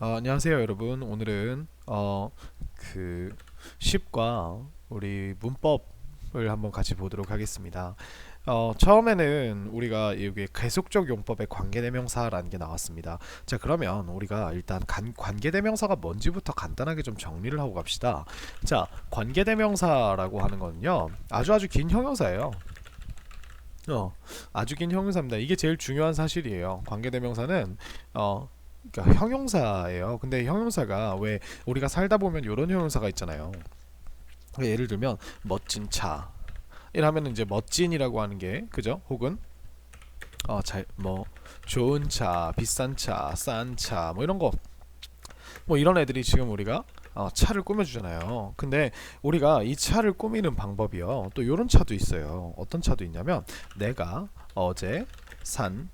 안녕하세요 여러분. 오늘은 그 10과 우리 문법을 한번 같이 보도록 하겠습니다. 처음에는 우리가 여기 계속적 용법의 관계대명사라는 게 나왔습니다. 자, 그러면 우리가 일단 관계대명사가 뭔지부터 간단하게 좀 정리를 하고 갑시다. 자, 관계대명사라고 하는 거는요, 아주 긴 형용사예요. 아주 긴 형용사입니다. 이게 제일 중요한 사실이에요. 관계대명사는 그러니까 형용사예요. 근데 형용사가 왜 우리가 살다 보면 이런 형용사가 있잖아요. 예를 들면 멋진 차 이라면 이제 멋진이라고 하는 게 그죠? 혹은 잘 뭐 좋은 차, 비싼 차, 싼 차 뭐 이런 거 뭐 이런 애들이 지금 우리가 차를 꾸며주잖아요. 근데 우리가 이 차를 꾸미는 방법이요. 또 이런 차도 있어요. 어떤 차도 있냐면 내가 어제 산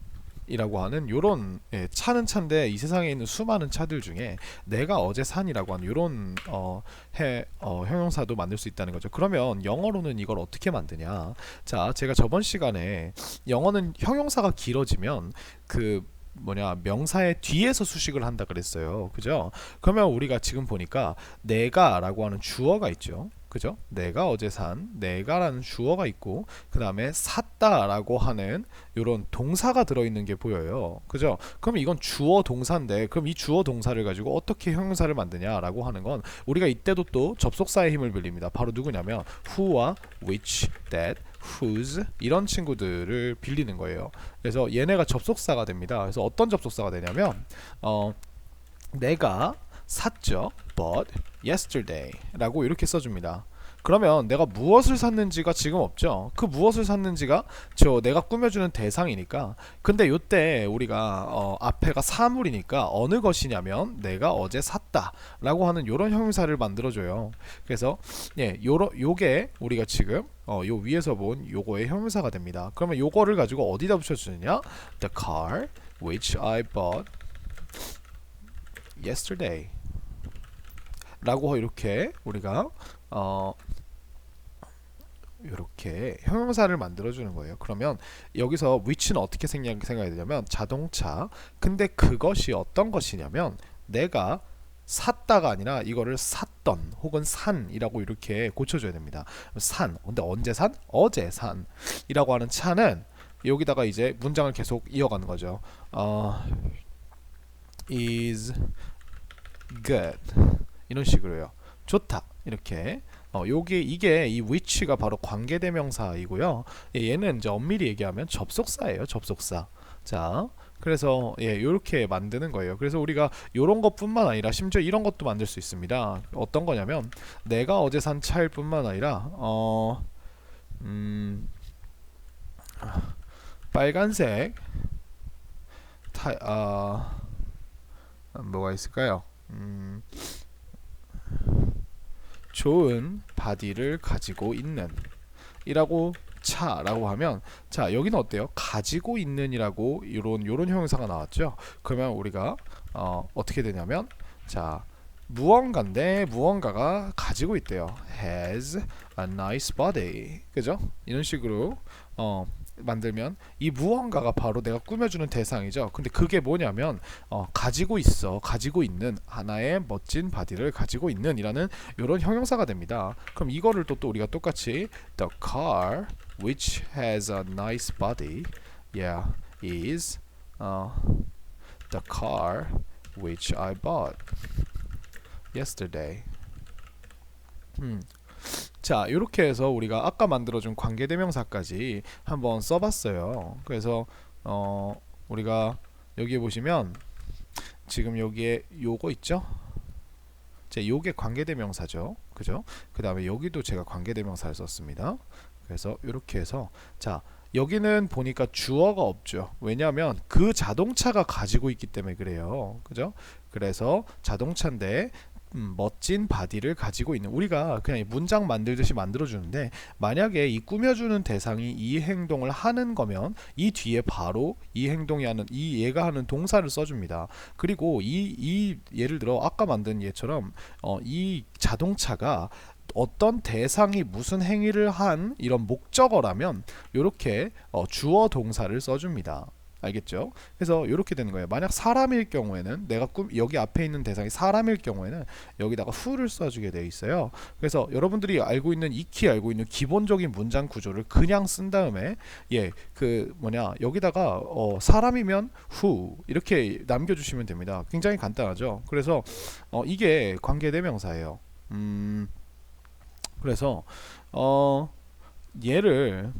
이라고 하는 요런 차는 차인데 이 세상에 있는 수많은 차들 중에 내가 어제 산이라고 하는 요런 형용사도 만들 수 있다는 거죠. 그러면 영어로는 이걸 어떻게 만드냐? 자, 제가 저번 시간에 영어는 형용사가 길어지면 그 뭐냐 명사의 뒤에서 수식을 한다 그랬어요. 그죠? 그러면 우리가 지금 보니까 내가라고 하는 주어가 있죠. 그죠? 내가 어제 산 내가라는 주어가 있고 그 다음에 샀다라고 하는 이런 동사가 들어있는 게 보여요. 그죠? 그럼 이건 주어 동사인데 그럼 이 주어 동사를 가지고 어떻게 형용사를 만드냐라고 하는 건 우리가 이때도 또 접속사의 힘을 빌립니다. 바로 누구냐면 who와 which, that, whose 이런 친구들을 빌리는 거예요. 그래서 얘네가 접속사가 됩니다. 그래서 어떤 접속사가 되냐면 내가 샀죠. Bought yesterday 라고 이렇게 써줍니다. 그러면 내가 무엇을 샀는지가 지금 없죠. 그 무엇을 샀는지가 저 내가 꾸며주는 대상이니까. 근데 요때 우리가 앞에가 사물이니까 어느 것이냐면 내가 어제 샀다 라고 하는 요런 형용사를 만들어줘요. 그래서 요게 우리가 지금 요 위에서 본 요거의 형용사가 됩니다. 그러면 요거를 가지고 어디다 붙여주느냐? The car which I bought yesterday 라고 이렇게 우리가 이렇게 형용사를 만들어주는 거예요. 그러면 여기서 which는 어떻게 생각해야 되냐면 자동차. 근데 그것이 어떤 것이냐면 내가 샀다가 아니라 이거를 샀던 혹은 산이라고 이렇게 고쳐줘야 됩니다. 산. 근데 언제 산? 어제 산이라고 하는 차는 여기다가 이제 문장을 계속 이어가는 거죠. is good 이런 식으로요. 좋다 이렇게 요게 이게 이 which가 바로 관계대명사이고요. 얘는 이제 엄밀히 얘기하면 접속사예요. 접속사. 자, 그래서 요렇게 만드는 거예요. 그래서 우리가 요런 것뿐만 아니라 심지어 이런 것도 만들 수 있습니다. 어떤 거냐면 내가 어제 산 차일 뿐만 아니라 빨간색 뭐가 있을까요? 좋은 바디를 가지고 있는 이라고 차라고 하면 자 여기는 어때요? 가지고 있는이라고 요런 형용사가 나왔죠. 그러면 우리가 어떻게 되냐면 자 무언가인데 무언가가 가지고 있대요. has a nice body 그죠? 이런 식으로 만들면 이 무언가가 바로 내가 꾸며주는 대상이죠. 근데 그게 뭐냐면 가지고 있어, 가지고 있는 하나의 멋진 바디를 가지고 있는 이라는 이런 형용사가 됩니다. 그럼 이거를 또 우리가 똑같이 the car which has a nice body is the car which I bought yesterday. 자, 이렇게 해서 우리가 아까 만들어준 관계대명사까지 한번 써봤어요. 그래서 우리가 여기에 보시면 지금 여기에 요거 있죠? 자, 요게 관계대명사죠. 그죠? 그 다음에 여기도 제가 관계대명사를 썼습니다. 그래서 이렇게 해서 자 여기는 보니까 주어가 없죠. 왜냐하면 그 자동차가 가지고 있기 때문에 그래요. 그죠? 그래서 자동차인데 멋진 바디를 가지고 있는 우리가 그냥 문장 만들듯이 만들어주는데 만약에 이 꾸며주는 대상이 이 행동을 하는 거면 이 뒤에 바로 이 행동이 하는 이 얘가 하는 동사를 써줍니다. 그리고 이 예를 들어 아까 만든 예처럼 이 자동차가 어떤 대상이 무슨 행위를 한 이런 목적어라면 이렇게 주어 동사를 써줍니다. 알겠죠? 그래서 이렇게 되는 거예요. 만약 사람일 경우에는 내가 여기 앞에 있는 대상이 사람일 경우에는 여기다가 who를 써주게 되어 있어요. 그래서 여러분들이 알고 있는 익히 알고 있는 기본적인 문장 구조를 그냥 쓴 다음에 여기다가 사람이면 who 이렇게 남겨주시면 됩니다. 굉장히 간단하죠. 그래서 이게 관계대명사예요. 그래서 얘를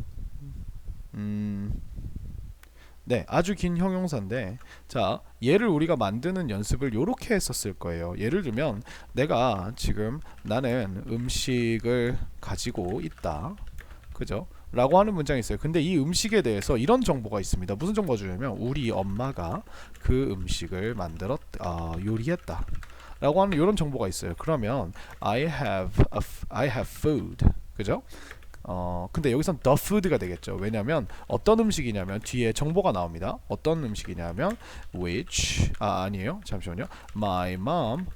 네, 아주 긴 형용사인데, 자, 얘를 우리가 만드는 연습을 요렇게 했었을 거예요. 예를 들면 내가 지금 나는 음식을 가지고 있다, 그죠? 라고 하는 문장이 있어요. 근데 이 음식에 대해서 이런 정보가 있습니다. 무슨 정보가 주냐면 우리 엄마가 그 음식을 요리했다 라고 하는 이런 정보가 있어요. 그러면 I have food, 그죠? 근데 여기선 the food가 되겠죠. 왜냐면 어떤 음식이냐면 뒤에 정보가 나옵니다. 어떤 음식이냐면 아니에요. 잠시만요. My mom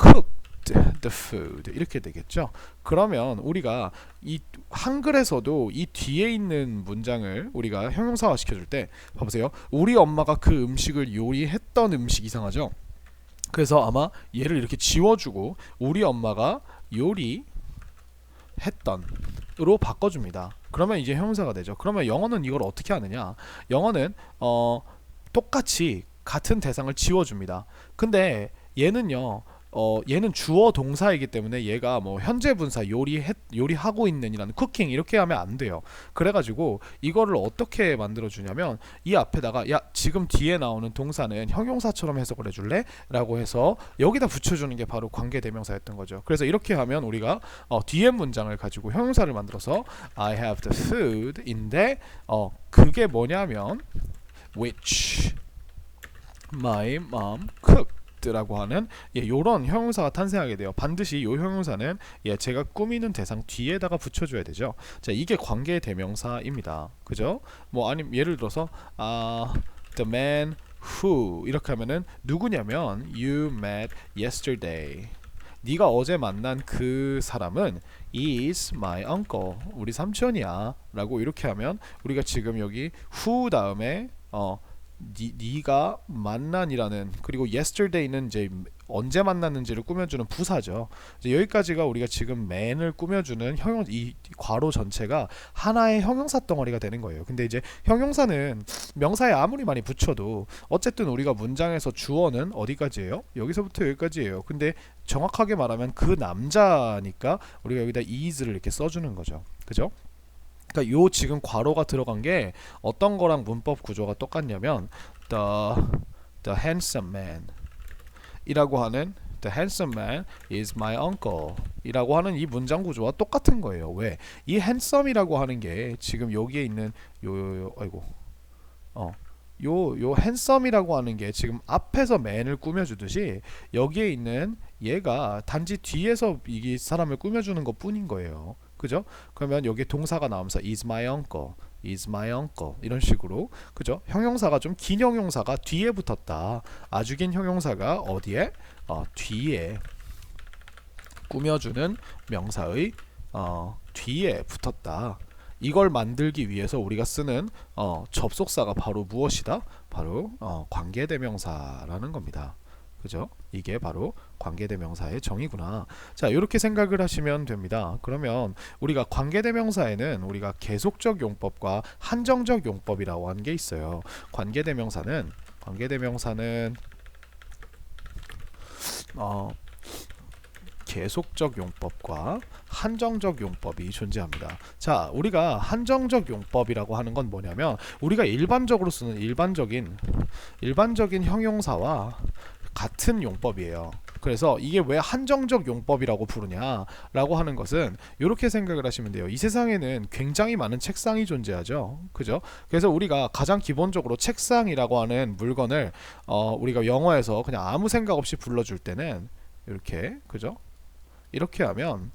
cooked the food 이렇게 되겠죠. 그러면 우리가 이 한글에서도 이 뒤에 있는 문장을 우리가 형용사화 시켜줄 때 봐보세요. 우리 엄마가 그 음식을 요리했던 음식 이상하죠. 그래서 아마 얘를 이렇게 지워주고 우리 엄마가 요리했던 으로 바꿔줍니다. 그러면 이제 형용사가 되죠. 그러면 영어는 이걸 어떻게 하느냐? 영어는 똑같이 같은 대상을 지워줍니다. 근데 얘는요, 얘는 주어 동사이기 때문에 얘가 뭐 현재 분사 요리하고 있는이라는 쿠킹 이렇게 하면 안 돼요. 그래가지고 이거를 어떻게 만들어 주냐면 이 앞에다가 야 지금 뒤에 나오는 동사는 형용사처럼 해석을 해줄래? 라고 해서 여기다 붙여주는 게 바로 관계대명사였던 거죠. 그래서 이렇게 하면 우리가 뒤에 문장을 가지고 형용사를 만들어서 I have the food인데 그게 뭐냐면 which my mom cooked 라고 하는 요런 형용사가 탄생하게 돼요. 반드시 요 형용사는 제가 꾸미는 대상 뒤에다가 붙여줘야 되죠. 자, 이게 관계대명사입니다. 그죠? 뭐 아니면 예를 들어서 the man who 이렇게 하면은 누구냐면 you met yesterday. 네가 어제 만난 그 사람은 is my uncle. 우리 삼촌이야. 라고 이렇게 하면 우리가 지금 여기 who 다음에 네가 만난이라는 그리고 yesterday는 이제 언제 만났는지를 꾸며주는 부사죠. 이제 여기까지가 우리가 지금 man을 꾸며주는 이 괄호 전체가 하나의 형용사 덩어리가 되는 거예요. 근데 이제 형용사는 명사에 아무리 많이 붙여도 어쨌든 우리가 문장에서 주어는 어디까지예요? 여기서부터 여기까지예요. 근데 정확하게 말하면 그 남자니까 우리가 여기다 is를 이렇게 써주는 거죠. 그죠? 그러니까 요 지금 괄호가 들어간 게 어떤 거랑 문법 구조가 똑같냐면 the handsome man 이라고 하는 the handsome man is my uncle 이라고 하는 이 문장 구조와 똑같은 거예요. 왜? 이 handsome이라고 하는 게 지금 여기에 있는 요 handsome이라고 하는 게 지금 앞에서 man을 꾸며주듯이 여기에 있는 얘가 단지 뒤에서 이 사람을 꾸며주는 것 뿐인 거예요. 그죠? 그러면 여기에 동사가 나오면서 is my uncle, is my uncle 이런 식으로 그죠? 형용사가 좀 긴 형용사가 뒤에 붙었다. 아주 긴 형용사가 어디에? 뒤에 꾸며주는 명사의 뒤에 붙었다. 이걸 만들기 위해서 우리가 쓰는 접속사가 바로 무엇이다? 바로 관계대명사라는 겁니다. 그죠? 이게 바로 관계대명사의 정의구나. 자, 이렇게 생각을 하시면 됩니다. 그러면 우리가 관계대명사에는 우리가 계속적 용법과 한정적 용법이라고 하는 게 있어요. 관계대명사는 계속적 용법과 한정적 용법이 존재합니다. 자, 우리가 한정적 용법이라고 하는 건 뭐냐면 우리가 일반적으로 쓰는 일반적인 형용사와 같은 용법이에요. 그래서 이게 왜 한정적 용법이라고 부르냐라고 하는 것은 이렇게 생각을 하시면 돼요. 이 세상에는 굉장히 많은 책상이 존재하죠. 그죠? 그래서 우리가 가장 기본적으로 책상이라고 하는 물건을 우리가 영어에서 그냥 아무 생각 없이 불러줄 때는 이렇게, 그죠? 이렇게 하면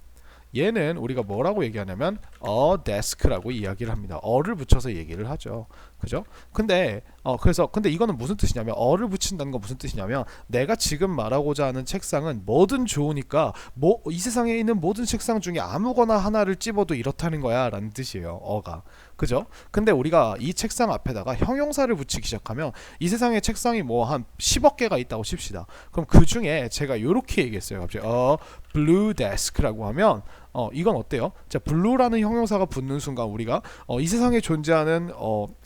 얘는 우리가 뭐라고 얘기하냐면 a desk라고 이야기를 합니다. 어를 붙여서 얘기를 하죠. 그죠? 근데 이거는 무슨 뜻이냐면 어를 붙인다는 건 무슨 뜻이냐면 내가 지금 말하고자 하는 책상은 뭐든 좋으니까 뭐 이 세상에 있는 모든 책상 중에 아무거나 하나를 집어도 이렇다는 거야라는 뜻이에요. 어가. 그죠? 근데 우리가 이 책상 앞에다가 형용사를 붙이기 시작하면 이 세상에 책상이 뭐 한 10억 개가 있다고 칩시다. 그럼 그 중에 제가 요렇게 얘기했어요. 갑자기 blue desk라고 하면 이건 어때요? 자, blue라는 형용사가 붙는 순간 우리가 이 세상에 존재하는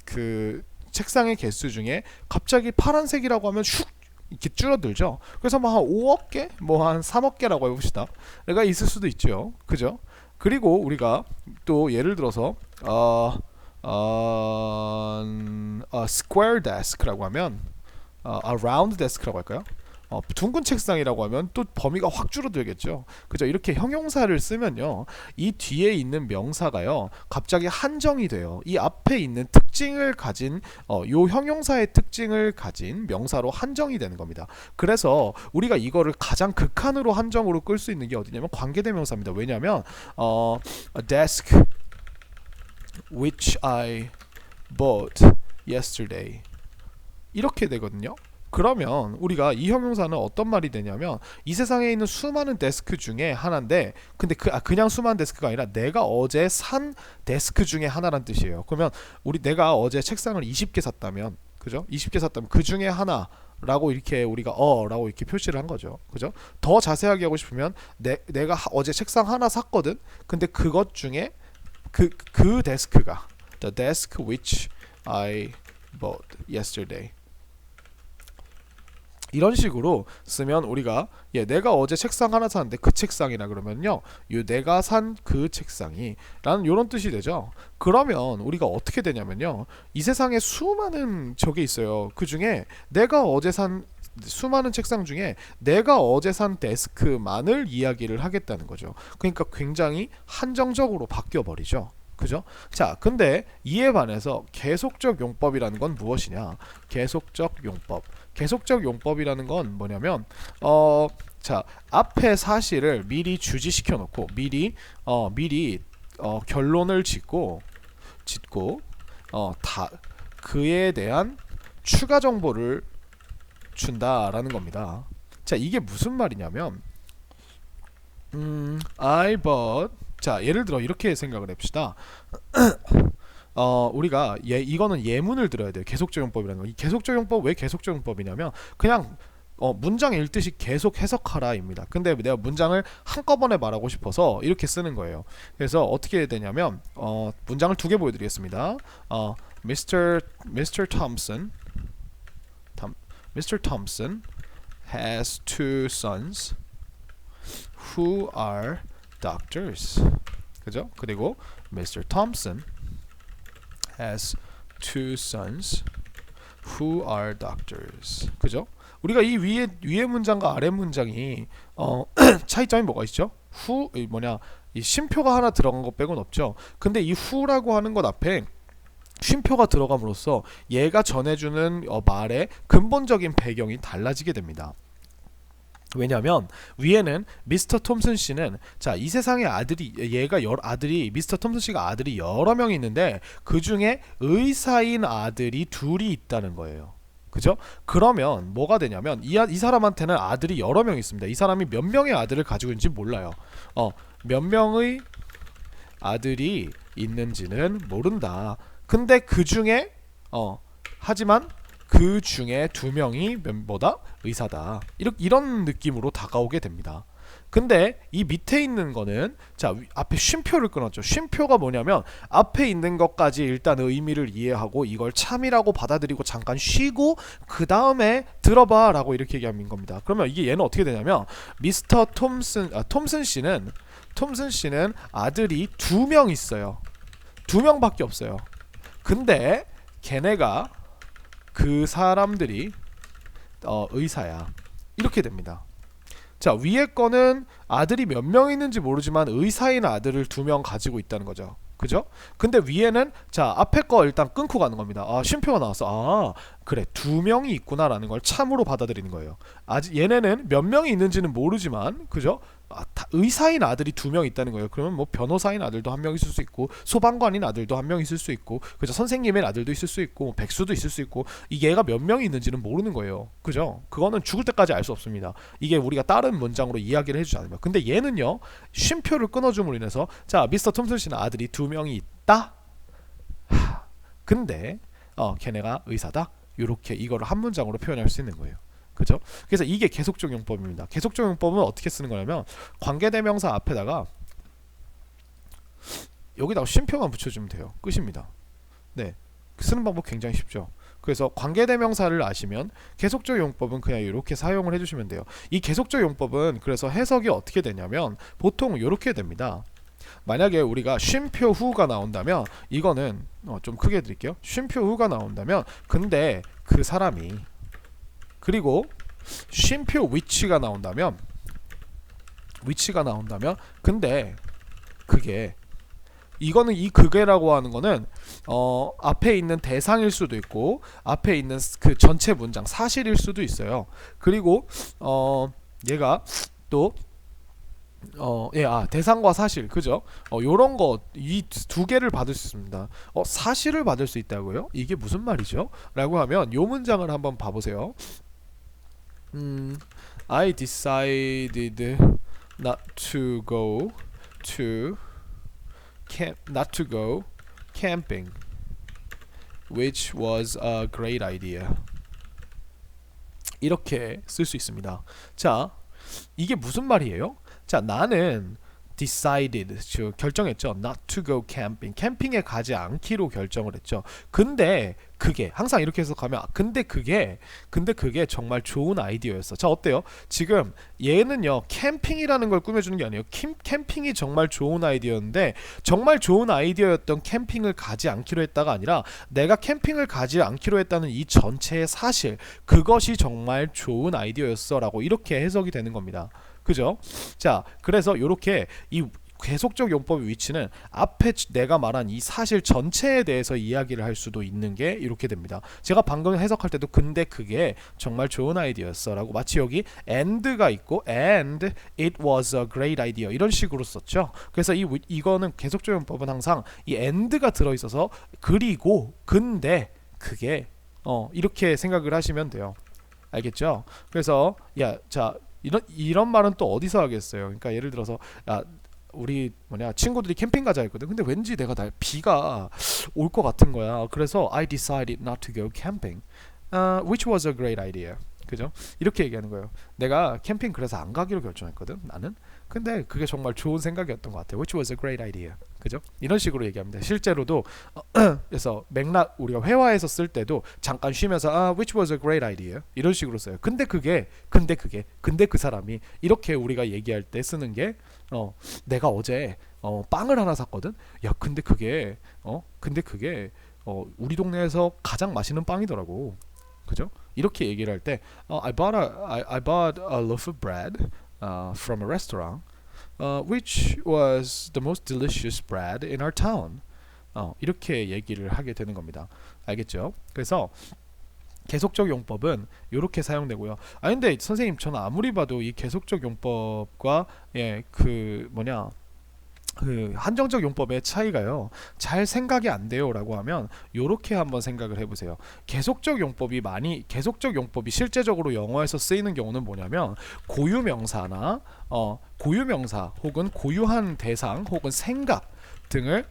그 책상의 개수 중에 갑자기 파란색이라고 하면 슉 이렇게 줄어들죠. 그래서 뭐 한 5억 개, 뭐 한 3억 개라고 해봅시다. 내가 있을 수도 있죠. 그죠? 그리고 우리가 또 예를 들어서 square desk라고 하면 round desk라고 할까요? 둥근 책상이라고 하면 또 범위가 확 줄어들겠죠. 그죠? 이렇게 형용사를 쓰면요, 이 뒤에 있는 명사가요 갑자기 한정이 돼요. 이 앞에 있는 특징을 가진 요 형용사의 특징을 가진 명사로 한정이 되는 겁니다. 그래서 우리가 이거를 가장 극한으로 한정으로 끌 수 있는 게 어디냐면 관계대명사입니다. 왜냐하면 a desk which I bought yesterday 이렇게 되거든요. 그러면 우리가 이 형용사는 어떤 말이 되냐면 이 세상에 있는 수많은 데스크 중에 하나인데, 근데 그냥 수많은 데스크가 아니라 내가 어제 산 데스크 중에 하나란 뜻이에요. 그러면 내가 어제 책상을 20개 샀다면, 그죠? 20개 샀다면 그 중에 하나라고 이렇게 우리가 라고 이렇게 표시를 한 거죠. 그죠? 더 자세하게 하고 싶으면 내가 어제 책상 하나 샀거든. 근데 그것 중에 그 데스크가 the desk which I bought yesterday 이런 식으로 쓰면 우리가 내가 어제 책상 하나 샀는데 그 책상이라 그러면요, 내가 산 그 책상이 라는 이런 뜻이 되죠. 그러면 우리가 어떻게 되냐면요, 이 세상에 수많은 적이 있어요. 그 중에 내가 어제 산 수많은 책상 중에 내가 어제 산 데스크만을 이야기를 하겠다는 거죠. 그러니까 굉장히 한정적으로 바뀌어 버리죠. 그죠? 자, 근데 이에 반해서 계속적 용법이라는 건 무엇이냐? 계속적 용법이라는 건 뭐냐면 자, 앞에 사실을 미리 주지시켜 놓고 미리 결론을 짓고 그에 대한 추가 정보를 준다라는 겁니다. 자, 이게 무슨 말이냐면 I bought, 자, 예를 들어 이렇게 생각을 해봅시다. 우리가 이거는 예문을 들어야 돼요. 계속적 용법이라는 거. 이 계속적 용법 왜 계속적 용법이냐면 그냥 문장 읽듯이 계속 해석하라입니다. 근데 내가 문장을 한꺼번에 말하고 싶어서 이렇게 쓰는 거예요. 그래서 어떻게 해야 되냐면 문장을 두 개 보여드리겠습니다. Mr. Thompson has two sons who are doctors. 그죠? 그리고 Mr. Thompson has two sons who are doctors. 그죠? 우리가 이 위에 문장과 아래 문장이 차이점이 뭐가 있죠? 이 쉼표가 하나 들어간 것 빼곤 없죠. 근데 이 who라고 하는 것 앞에 쉼표가 들어감으로써 얘가 전해주는 말의 근본적인 배경이 달라지게 됩니다. 왜냐하면 위에는 미스터 톰슨 씨는, 자, 이 세상에 아들이 미스터 톰슨 씨가 아들이 여러 명이 있는데 그 중에 의사인 아들이 둘이 있다는 거예요. 그죠? 그러면 뭐가 되냐면 이 사람한테는 아들이 여러 명 있습니다. 이 사람이 몇 명의 아들을 가지고 있는지 몰라요. 몇 명의 아들이 있는지는 모른다. 근데 그 중에 하지만 그 중에 두 명이 뭐다? 의사다. 이런 느낌으로 다가오게 됩니다. 근데 이 밑에 있는 거는, 자, 앞에 쉼표를 끊었죠. 쉼표가 뭐냐면 앞에 있는 것까지 일단 의미를 이해하고 이걸 참이라고 받아들이고 잠깐 쉬고 그 다음에 들어봐 라고 이렇게 얘기하는 겁니다. 그러면 이게 얘는 어떻게 되냐면 미스터 톰슨 씨는 아들이 두 명 있어요. 두 명밖에 없어요. 근데 걔네가 그 사람들이 의사야. 이렇게 됩니다. 자, 위에 거는 아들이 몇 명 있는지 모르지만 의사인 아들을 두 명 가지고 있다는 거죠. 그죠? 근데 위에는, 자, 앞에 거 일단 끊고 가는 겁니다. 쉼표가 나왔어. 그래, 두 명이 있구나라는 걸 참으로 받아들이는 거예요. 아직 얘네는 몇 명이 있는지는 모르지만, 그죠? 의사인 아들이 2명 있다는 거예요. 그러면 뭐 변호사인 아들도 1명 있을 수 있고 소방관인 아들도 1명 있을 수 있고 그죠? 선생님의 아들도 있을 수 있고 뭐 백수도 있을 수 있고 이게 얘가 몇 명이 있는지는 모르는 거예요. 그죠? 그거는 죽을 때까지 알 수 없습니다. 이게 우리가 다른 문장으로 이야기를 해주지 않으면. 근데 얘는요 쉼표를 끊어줌으로 인해서 자 미스터 톰슨 씨는 아들이 2명이 있다. 근데 걔네가 의사다. 요렇게 이거를 한 문장으로 표현할 수 있는 거예요. 그죠? 그래서 이게 계속적 용법입니다. 계속적 용법은 어떻게 쓰는 거냐면 관계대명사 앞에다가 여기다가 쉼표만 붙여주면 돼요. 끝입니다. 네, 쓰는 방법 굉장히 쉽죠. 그래서 관계대명사를 아시면 계속적 용법은 그냥 이렇게 사용을 해주시면 돼요. 이 계속적 용법은 그래서 해석이 어떻게 되냐면 보통 이렇게 됩니다. 만약에 우리가 쉼표 후가 나온다면 이거는 좀 크게 드릴게요. 쉼표 후가 나온다면 근데 그 사람이 그리고 쉼표 위치가 나온다면 근데 그게 이거는 이 그게라고 하는 거는 앞에 있는 대상일 수도 있고 앞에 있는 그 전체 문장 사실일 수도 있어요. 그리고 얘가 또 대상과 사실 그죠? 요런 거 이 두 개를 받을 수 있습니다. 사실을 받을 수 있다고요? 이게 무슨 말이죠? 라고 하면 요 문장을 한번 봐보세요. I decided not to go camping, which was a great idea. 이렇게 쓸 수 있습니다. 자, 이게 무슨 말이에요? 자, 나는 decided 결정했죠. not to go camping. 캠핑에 가지 않기로 결정을 했죠. 근데 그게 항상 이렇게 해석하면 근데 그게 정말 좋은 아이디어였어. 자, 어때요? 지금 얘는요 캠핑이라는 걸 꾸며주는 게 아니에요. 캠핑이 정말 좋은 아이디어였는데 정말 좋은 아이디어였던 캠핑을 가지 않기로 했다가 아니라 내가 캠핑을 가지 않기로 했다는 이 전체의 사실 그것이 정말 좋은 아이디어였어 라고 이렇게 해석이 되는 겁니다. 그죠? 자, 그래서 이렇게 이 계속적 용법의 위치는 앞에 내가 말한 이 사실 전체에 대해서 이야기를 할 수도 있는 게 이렇게 됩니다. 제가 방금 해석할 때도 근데 그게 정말 좋은 아이디어였어 라고 마치 여기 and가 있고 and it was a great idea 이런 식으로 썼죠. 그래서 이거는 계속적 용법은 항상 이 and가 들어있어서 그리고 근데 그게 이렇게 생각을 하시면 돼요. 알겠죠? 그래서 자 이런 말은 또 어디서 하겠어요? 그러니까 예를 들어서 우리 친구들이 캠핑 가자 했거든. 근데 왠지 비가 올 것 같은 거야. 그래서 I decided not to go camping, which was a great idea. 그죠? 이렇게 얘기하는 거예요. 내가 캠핑 그래서 안 가기로 결정했거든. 나는. 근데 그게 정말 좋은 생각이었던 것 같아요. Which was a great idea. 그죠? 이런 식으로 얘기합니다. 실제로도 그래서 맥락 우리가 회화에서 쓸 때도 잠깐 쉬면서 which was a great idea 이런 식으로 써요. 근데 그 사람이 이렇게 우리가 얘기할 때 쓰는 게 내가 어제 빵을 하나 샀거든. 야, 근데 그게 우리 동네에서 가장 맛있는 빵이더라고. 그죠? 이렇게 얘기를 할 때 I bought a loaf of bread from a restaurant, which was the most delicious bread in our town. 이렇게 얘기를 하게 되는 겁니다. 알겠죠? 그래서 계속적 용법은 이렇게 사용되고요. 근데 선생님 저는 아무리 봐도 이 계속적 용법과 그 한정적 용법의 차이가요 잘 생각이 안 돼요 라고 하면 요렇게 한번 생각을 해보세요. 계속적 용법이 실제적으로 영어에서 쓰이는 경우는 뭐냐면 고유명사나 고유명사 혹은 고유한 대상 혹은 생각 등을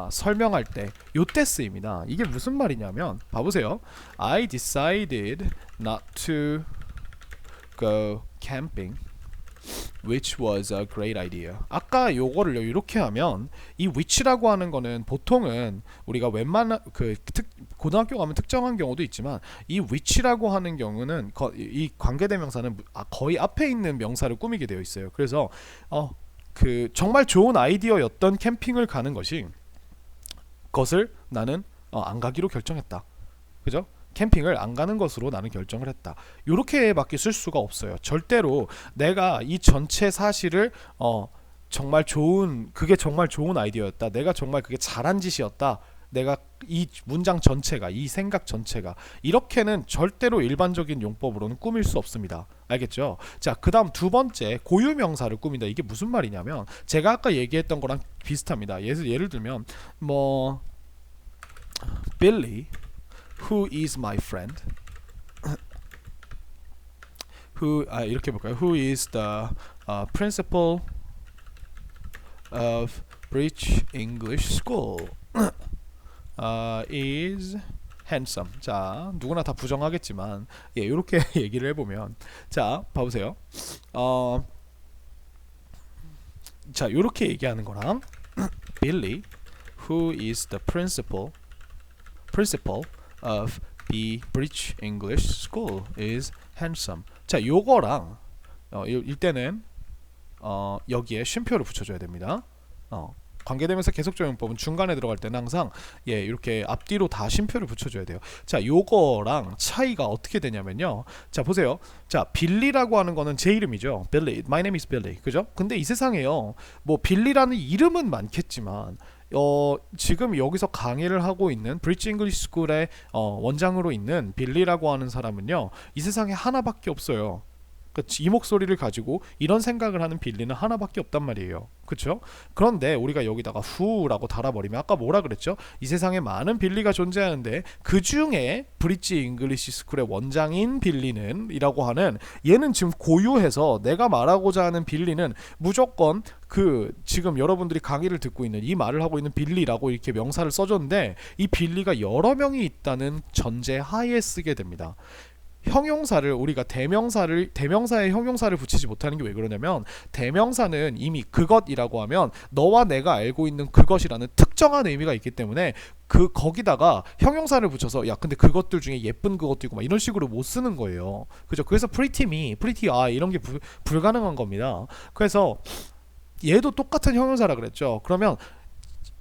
설명할 때 요때 쓰입니다. 이게 무슨 말이냐면 봐보세요. I decided not to go camping, which was a great idea. 아까 요거를 이렇게 하면 이 which라고 하는 거는 보통은 우리가 웬만한 고등학교 가면 특정한 경우도 있지만 이 which라고 하는 경우는 이 관계대명사는 거의 앞에 있는 명사를 꾸미게 되어 있어요. 그래서 정말 좋은 아이디어였던 캠핑을 가는 것을 나는 안 가기로 결정했다. 그죠? 캠핑을 안 가는 것으로 나는 결정을 했다. 요렇게밖에 쓸 수가 없어요. 절대로 내가 이 전체 사실을 그게 정말 좋은 아이디어였다. 내가 정말 그게 잘한 짓이었다. 내가 이 문장 전체가 이 생각 전체가 이렇게는 절대로 일반적인 용법으로는 꾸밀 수 없습니다. 알겠죠? 자, 그 다음 두 번째 고유명사를 꾸민다. 이게 무슨 말이냐면 제가 아까 얘기했던 거랑 비슷합니다. 예를 들면 뭐 Billy, who is my friend, 이렇게 볼까요? Who is the principal of Bridge English School is handsome. 자, 누구나 다 부정하겠지만 이렇게 얘기를 해보면 자, 봐보세요. 자, 이렇게 얘기하는 거랑 Billy, who is the principal of the Bridge English School is handsome. 자, 요거랑 이때는 여기에 쉼표를 붙여줘야 됩니다. 관계대명사 계속적 용법은 중간에 들어갈 때는 항상 이렇게 앞뒤로 다 쉼표를 붙여줘야 돼요. 자, 요거랑 차이가 어떻게 되냐면요. 자, 보세요. 자, 빌리라고 하는 거는 제 이름이죠. Billy, my name is Billy, 그죠? 근데 이 세상에요, 뭐 빌리라는 이름은 많겠지만 지금 여기서 강의를 하고 있는 브릿지 잉글리시 스쿨의 원장으로 있는 빌리라고 하는 사람은요, 이 세상에 하나밖에 없어요. 이 목소리를 가지고 이런 생각을 하는 빌리는 하나밖에 없단 말이에요. 그쵸? 그런데 우리가 여기다가 who라고 달아버리면 아까 뭐라 그랬죠? 이 세상에 많은 빌리가 존재하는데 그 중에 브릿지 잉글리시 스쿨의 원장인 빌리는 이라고 하는, 얘는 지금 고유해서 내가 말하고자 하는 빌리는 무조건 그 지금 여러분들이 강의를 듣고 있는 이 말을 하고 있는 빌리라고 이렇게 명사를 써줬는데 이 빌리가 여러 명이 있다는 전제 하에 쓰게 됩니다. 형용사를 우리가 대명사에 형용사를 붙이지 못하는 게 왜 그러냐면, 대명사는 이미 그것이라고 하면 너와 내가 알고 있는 그것이라는 특정한 의미가 있기 때문에 거기다가 형용사를 붙여서 야 근데 그것들 중에 예쁜 그것도 있고 막 이런 식으로 못 쓰는 거예요. 그죠? 그래서 pretty me, pretty I 이런 게 불가능한 겁니다. 그래서 얘도 똑같은 형용사라 그랬죠. 그러면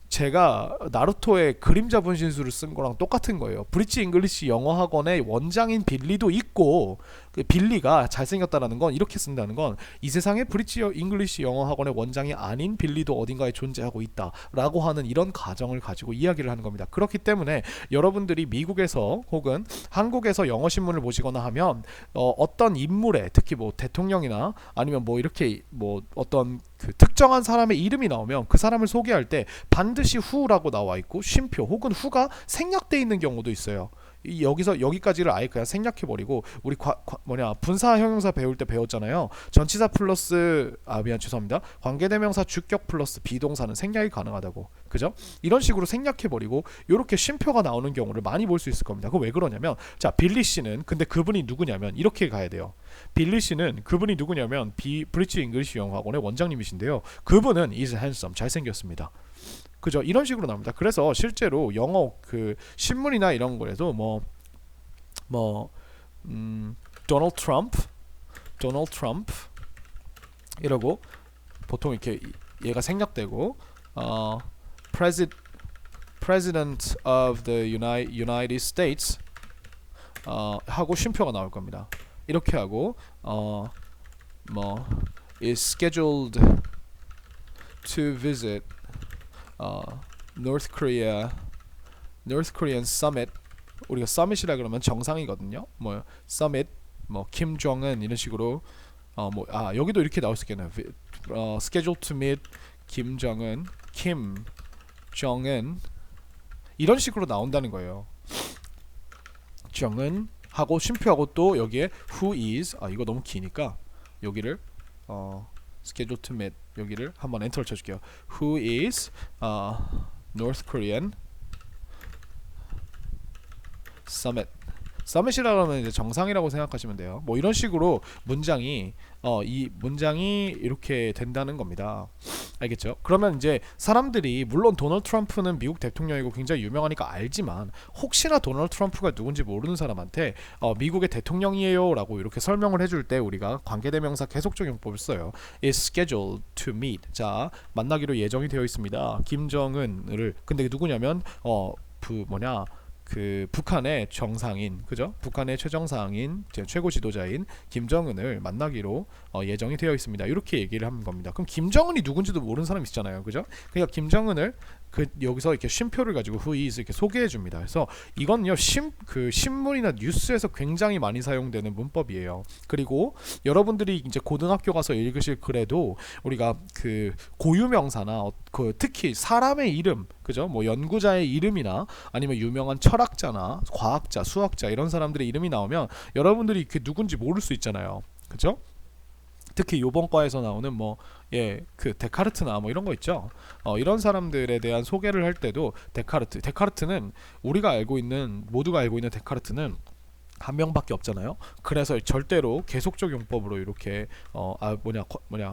제가 나루토의 그림자 분신술을 쓴 거랑 똑같은 거예요. 브릿지 잉글리시 영어 학원의 원장인 빌리도 있고, 그 빌리가 잘생겼다라는 건, 이렇게 쓴다는 건 이 세상에 브릿지 잉글리시 영어 학원의 원장이 아닌 빌리도 어딘가에 존재하고 있다라고 하는 이런 가정을 가지고 이야기를 하는 겁니다. 그렇기 때문에 여러분들이 미국에서 혹은 한국에서 영어 신문을 보시거나 하면 어떤 인물의, 특히 뭐 대통령이나 아니면 뭐 이렇게 뭐 어떤 그 특정한 사람의 이름이 나오면 그 사람을 소개할 때 반드시 who라고 나와 있고 쉼표 혹은 who가 생략되어 있는 경우도 있어요. 여기서 여기까지를 아예 그냥 생략해버리고, 우리 분사 형용사 배울 때 배웠잖아요. 전치사 플러스 죄송합니다. 관계대명사 주격 플러스 비동사는 생략이 가능하다고. 그죠? 이런 식으로 생략해버리고 이렇게 쉼표가 나오는 경우를 많이 볼 수 있을 겁니다. 그거 왜 그러냐면, 자, 빌리 씨는 근데 그분이 누구냐면 이렇게 가야 돼요. 빌리 씨는 그분이 누구냐면 브릿지 잉글리시 영어 학원의 원장님이신데요. 그분은 is handsome, 잘생겼습니다. 그죠? 이런 식으로 나옵니다. 그래서 실제로 영어 그 신문이나 이런 거에도 도널드 트럼프 이러고 보통 이렇게 얘가 생략되고 President of the United States 하고 쉼표가 나올 겁니다. 이렇게 하고 is scheduled to visit North Korean Summit. 우리가 summit이라 그러면 정상이거든요. 뭐 summit, 뭐 김정은 이런 식으로 여기도 이렇게 나올 수 있겠네요. scheduled to meet 김정은 이런 식으로 나온다는 거예요. 정은 하고 쉼표하고 또 여기에 who is, 이거 너무 기니까 여기를 scheduled to meet 여기를 한번 엔터를 쳐줄게요. Who is North Korean Summit. 서밋이라고 하면 이제 정상이라고 생각하시면 돼요. 뭐 이런 식으로 문장이 이 문장이 이렇게 된다는 겁니다. 알겠죠? 그러면 이제 사람들이, 물론 도널드 트럼프는 미국 대통령이고 굉장히 유명하니까 알지만, 혹시나 도널드 트럼프가 누군지 모르는 사람한테 미국의 대통령이에요 라고 이렇게 설명을 해줄 때 우리가 관계대명사 계속적 용법을 써요. is scheduled to meet. 자, 만나기로 예정이 되어 있습니다. 김정은을. 근데 누구냐면 그 북한의 정상인, 그죠? 북한의 최정상인, 최고 지도자인 김정은을 만나기로 예정이 되어 있습니다. 이렇게 얘기를 하는 겁니다. 그럼 김정은이 누군지도 모르는 사람이 있잖아요, 그죠? 그러니까 김정은을 여기서 이렇게 쉼표를 가지고 who is 이렇게 소개해 줍니다. 그래서 이건요 그 신문이나 뉴스에서 굉장히 많이 사용되는 문법이에요. 그리고 여러분들이 이제 고등학교 가서 읽으실 글에도 우리가 그 고유명사나 그 특히 사람의 이름, 그죠? 뭐 연구자의 이름이나 아니면 유명한 철학자나 과학자, 수학자 이런 사람들의 이름이 나오면 여러분들이 그 누군지 모를 수 있잖아요, 그죠? 특히 요번 과에서 나오는 그 데카르트나 뭐 이런 거 있죠. 이런 사람들에 대한 소개를 할 때도 데카르트는 모두가 알고 있는 데카르트는 한 명밖에 없잖아요. 그래서 절대로 계속적 용법으로 이렇게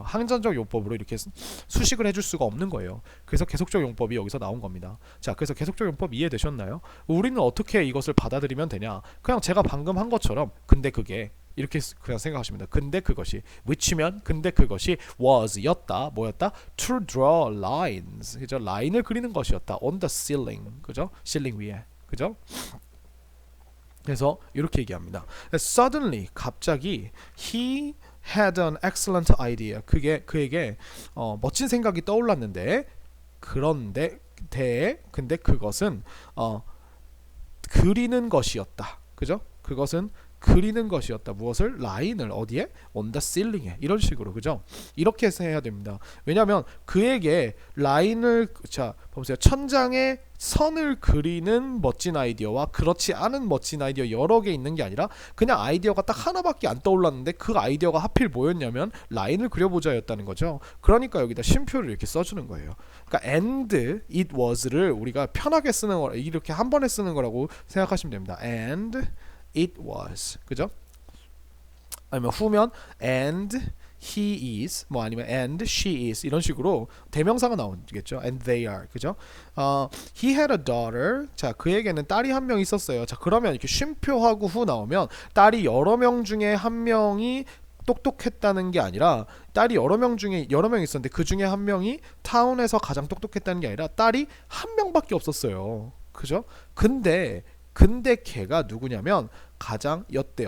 항전적 용법으로 이렇게 수식을 해줄 수가 없는 거예요. 그래서 계속적 용법이 여기서 나온 겁니다. 자, 그래서 계속적 용법 이해되셨나요? 우리는 어떻게 이것을 받아들이면 되냐? 그냥 제가 방금 한 것처럼 근데 그게 이렇게 그냥 생각하시면 돼요. 근데 그것이 which면 근데 그것이 was였다. 뭐였다? To draw lines. 그죠? 라인을 그리는 것이었다. On the ceiling. 그죠? 실링 위에. 그죠? 그래서 이렇게 얘기합니다. Suddenly 갑자기 he had an excellent idea. 그에게 멋진 생각이 떠올랐는데 근데 그것은 그리는 것이었다. 그죠? 그것은 그리는 것이었다. 무엇을? 라인을 어디에? On the ceiling에. 이런 식으로, 그죠? 이렇게 해서 해야 됩니다. 왜냐하면 그에게 라인을, 자 보세요. 천장에 선을 그리는 멋진 아이디어와 그렇지 않은 멋진 아이디어 여러 개 있는 게 아니라 그냥 아이디어가 딱 하나밖에 안 떠올랐는데 그 아이디어가 하필 뭐였냐면 라인을 그려보자였다는 거죠. 그러니까 여기다 쉼표를 이렇게 써주는 거예요. 그러니까 and it was를 우리가 편하게 쓰는 거, 이렇게 한 번에 쓰는 거라고 생각하시면 됩니다. and it was, 그죠? 아니면 후면 and he is, 뭐 아니면 and she is 이런 식으로 대명사가 나오겠죠. and they are, 그죠? he had a daughter. 자, 그에게는 딸이 한 명 있었어요. 자, 그러면 이렇게 쉼표하고 후 나오면 딸이 여러 명 중에 한 명이 똑똑했다는 게 아니라 딸이 여러 명 있었는데 그 중에 한 명이 타운에서 가장 똑똑했다는 게 아니라 딸이 한 명밖에 없었어요. 그죠? 근데 걔가 누구냐면